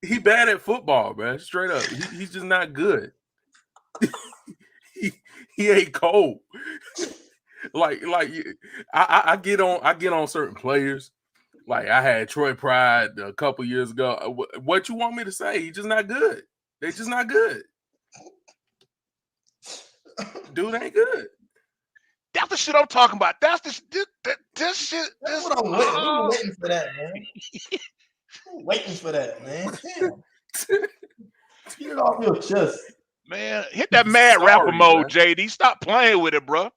He bad at football, bruh. Straight up. He's just not good. he ain't cold. like I get on certain players. Like I had Troy Pride a couple years ago. What you want me to say? He's just not good. They're just not good. Dude ain't good. That's the shit I'm talking about. That's the this shit. That's This, what I'm waiting. I'm waiting for that, man. I'm waiting for that, man. Damn. Get it off your chest. man, hit that mad rapper Sorry, mode, man. JD. Stop playing with it, bro.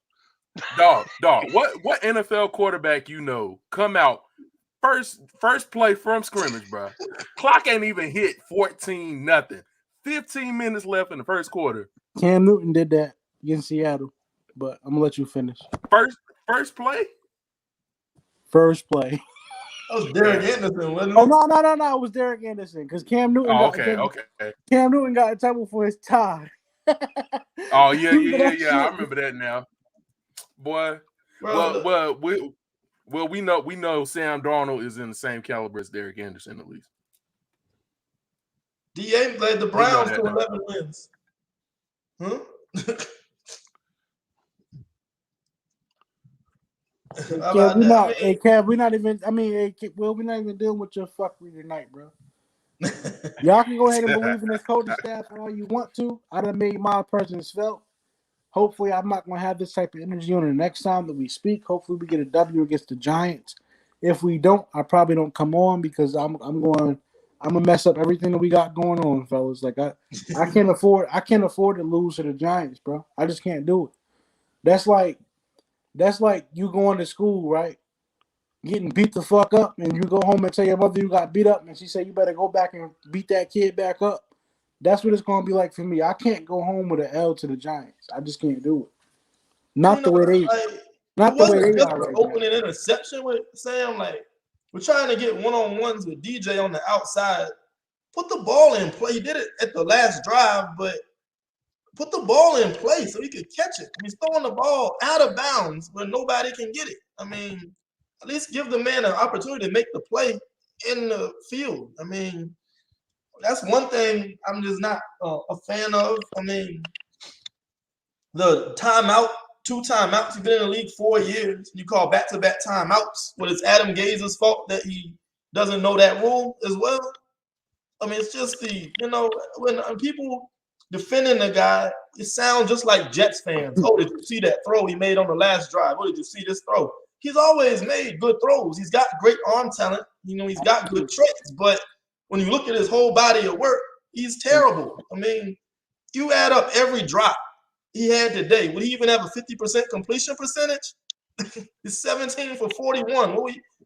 Dog. What NFL quarterback you know come out first play from scrimmage, bro? Clock ain't even hit 14-0. 15 minutes left in the first quarter. Cam Newton did that against Seattle, but I'm gonna let you finish. First play? First play. That was Derek Anderson, wasn't it? Oh no! It was Derek Anderson because Cam Newton. Okay. Cam Newton got in trouble for his tie. Oh yeah. I remember that now, boy. Bro, We know Sam Darnold is in the same caliber as Derek Anderson at least. DA led the Browns to 11 wins. Huh? Kev, we're not even. we're not even dealing with your fuckery tonight, bro. Y'all can go ahead and believe in this coaching staff all you want to. I done made my presence felt. Hopefully, I'm not going to have this type of energy on the next time that we speak. Hopefully, we get a W against the Giants. If we don't, I probably don't come on because I'm gonna mess up everything that we got going on, fellas. Like I can't afford to lose to the Giants, bro. I just can't do it. That's like you going to school, right? Getting beat the fuck up, and you go home and tell your mother you got beat up, and she said you better go back and beat that kid back up. That's what it's gonna be like for me. I can't go home with an L to the Giants. I just can't do it. Not the way they are right opening interception with Sam. Like we're trying to get one-on-ones with DJ on the outside. Put the ball in play. He did it at the last drive, but put the ball in play so he could catch it. He's throwing the ball out of bounds where nobody can get it. I mean, at least give the man an opportunity to make the play in the field. I mean, that's one thing I'm just not a fan of. I mean, the timeout, 2 timeouts. He's been in the league 4 years. You call back-to-back timeouts. Well, it's Adam Gaze's fault that he doesn't know that rule as well. I mean, it's just when people defending the guy, it sounds just like Jets fans. Oh, did you see that throw he made on the last drive? Oh, did you see this throw? He's always made good throws. He's got great arm talent. He's got good traits. But when you look at his whole body of work, he's terrible. I mean, you add up every drop he had today. Would he even have a 50% completion percentage? It's 17 for 41.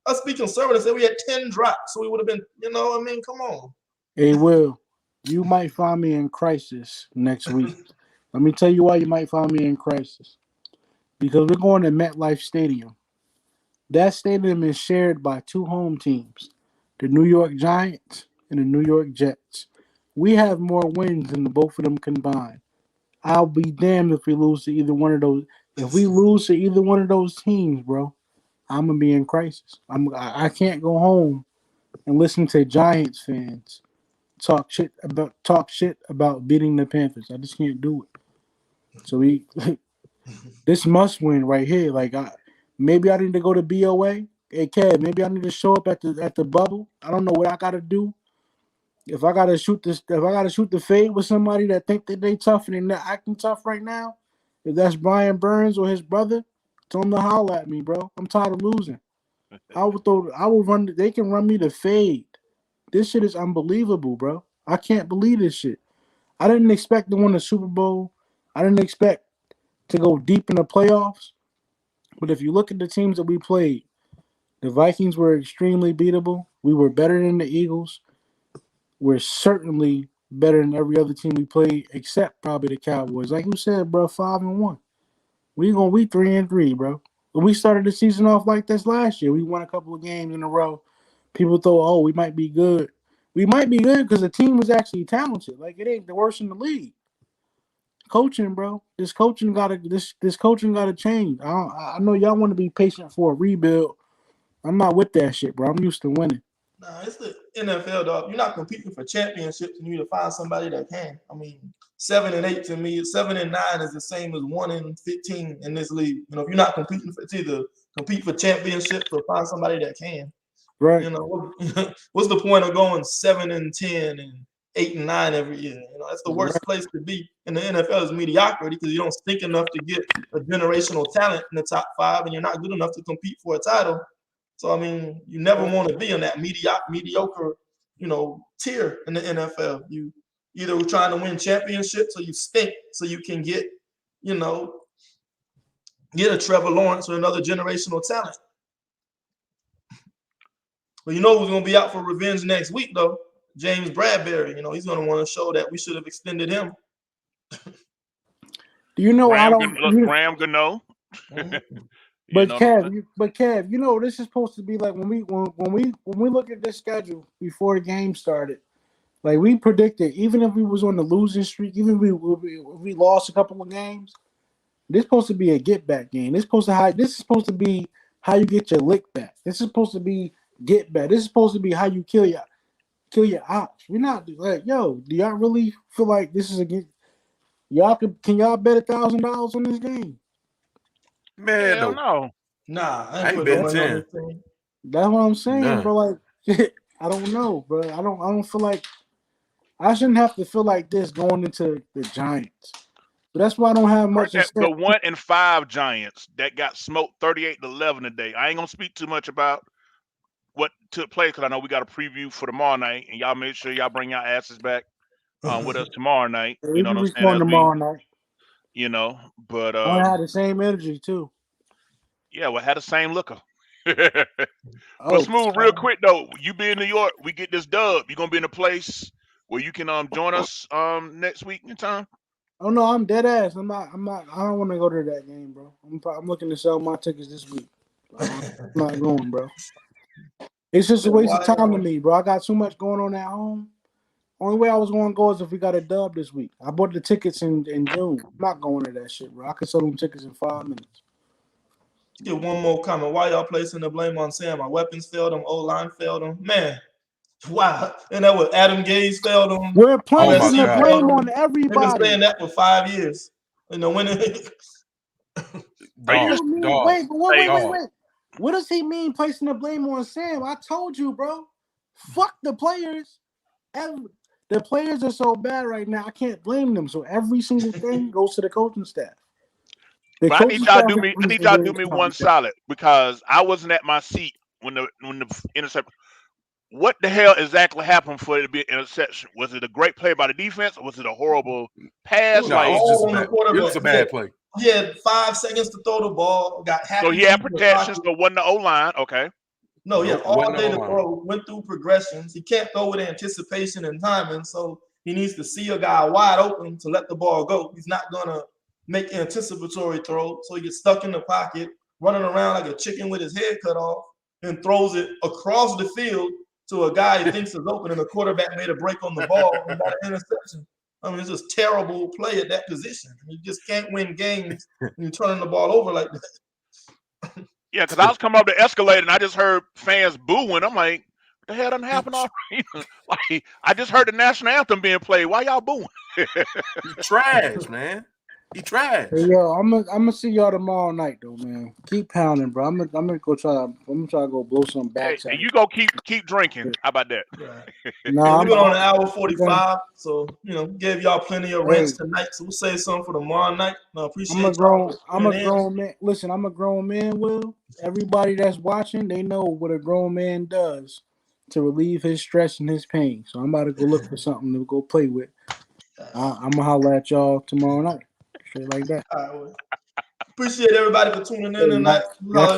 Let's be conservative. Say we had 10 drops, so we would have been, I mean, come on. Hey, Will, you might find me in crisis next week. Let me tell you why you might find me in crisis. Because we're going to MetLife Stadium. That stadium is shared by 2 home teams, the New York Giants and the New York Jets. We have more wins than the both of them combined. I'll be damned if we lose to either one of those. If we lose to either one of those teams, bro, I'm gonna be in crisis. I can't go home and listen to Giants fans talk shit about beating the Panthers. I just can't do it. So this must win right here. Like maybe I need to go to BOA. Hey, Kev, maybe I need to show up at the bubble. I don't know what I gotta do. If I gotta shoot the fade with somebody that think that they tough and they're not acting tough right now, if that's Brian Burns or his brother, tell them to holler at me, bro. I'm tired of losing. I will run. They can run me the fade. This shit is unbelievable, bro. I can't believe this shit. I didn't expect to win the Super Bowl. I didn't expect to go deep in the playoffs. But if you look at the teams that we played, the Vikings were extremely beatable. We were better than the Eagles. We're certainly better than every other team we played, except probably the Cowboys. Like you said, bro, 5-1. We 3-3, bro. When we started the season off like this last year, we won a couple of games in a row. People thought, oh, we might be good. We might be good because the team was actually talented. Like it ain't the worst in the league. Coaching, bro. This coaching gotta change. I know y'all want to be patient for a rebuild. I'm not with that shit, bro. I'm used to winning. Nah, it's the NFL, dog. You're not competing for championships, and you need to find somebody that can. I mean, 7-8 to me, 7-9 is the same as 1-15 in this league. You know, if you're not competing for, it's either compete for championships or find somebody that can. Right. You know, what's the point of going 7-10 and 8-9 every year? You know, that's the worst place to be in the NFL is mediocrity because you don't stink enough to get a generational talent in the top 5, and you're not good enough to compete for a title. So, I mean, you never want to be in that mediocre, you know, tier in the NFL. You either trying to win championships or you stink so you can get, you know, get a Trevor Lawrence or another generational talent. Well, you know who's going to be out for revenge next week, though? James Bradbury. You know, he's going to want to show that we should have extended him. Do you know Graham Gano? But Kev, you know this is supposed to be like when we look at this schedule before the game started, like we predicted, even if we was on the losing streak, even if we lost a couple of games, this is supposed to be a get back game. This is supposed to be how you get your lick back. This is supposed to be get back. This is supposed to be how you kill your ops. We're not like, yo, do y'all really feel like this is a get? Can y'all bet $1,000 on this game? Man, no. Nah, I ain't betting 10. That's what I'm saying, Nah. bro. Like, I don't know, bro. I don't feel like I shouldn't have to feel like this going into the Giants. But that's why I don't have much. The 1-5 Giants that got smoked 38-11 today. I ain't gonna speak too much about what took place because I know we got a preview for tomorrow night, and y'all make sure y'all bring your asses back with us tomorrow night. You know what I'm saying? Tomorrow night. You know, but I had the same energy too. Yeah, we had the same looker. But Smooth, real quick though, you be in New York, we get this dub. You gonna be in a place where you can join us next week in time? Oh no, I'm dead ass. I'm not. I don't want to go to that game, bro. I'm looking to sell my tickets this week. I'm not going, bro. It's just a waste of time to me, bro. I got too much going on at home. Only way I was going to go is if we got a dub this week. I bought the tickets in June. I'm not going to that shit, bro. I could sell them tickets in 5 minutes. Get one more comment. Why y'all placing the blame on Sam? Our weapons failed them. O-line failed them. Man, wow. And that was Adam Gase failed them. We're placing the blame on everybody. They've been saying that for 5 years. You know, when Wait. What does he mean placing the blame on Sam? I told you, bro. Fuck the players. The players are so bad right now. I can't blame them. So every single thing goes to the coaching staff. But I need y'all to do me one solid because I wasn't at my seat when the interception. What the hell exactly happened for it to be an interception? Was it a great play by the defense or was it a horrible pass? No, it was a bad play. He had 5 seconds to throw the ball. Got happy. So he had protection, so it wasn't the O-line. Okay. No, he had all day to throw. Went through progressions. He can't throw with anticipation and timing, so he needs to see a guy wide open to let the ball go. He's not gonna make anticipatory throw, so he gets stuck in the pocket, running around like a chicken with his head cut off, and throws it across the field to a guy he thinks is open, and the quarterback made a break on the ball and got an interception. I mean, it's just terrible play at that position. You just can't win games when you're turning the ball over like that. Yeah, because I was coming up the escalator and I just heard fans booing. I'm like, what the hell done happened already? Like, I just heard the national anthem being played. Why y'all booing? He trash, man. He trash. Hey, yo, I'm gonna see y'all tomorrow night though, man. Keep pounding, bro. I'm gonna go try. I'm gonna try to go blow some backs. Hey, you go keep drinking. How about that? Nah, we've been on an hour 45, so gave y'all plenty of rants tonight. So we'll say something for tomorrow night. I appreciate. I'm a grown man. Listen, I'm a grown man. Will everybody that's watching, they know what a grown man does to relieve his stress and his pain. So I'm about to go look for something to go play with. I'm gonna holler at y'all tomorrow night. Straight like that. All right, well, appreciate everybody for tuning in tonight. Enjoy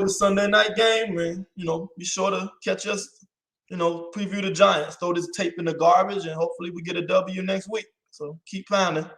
the Sunday night game, and be sure to catch us preview the Giants, throw this tape in the garbage, and hopefully we get a W next week. So keep pounding.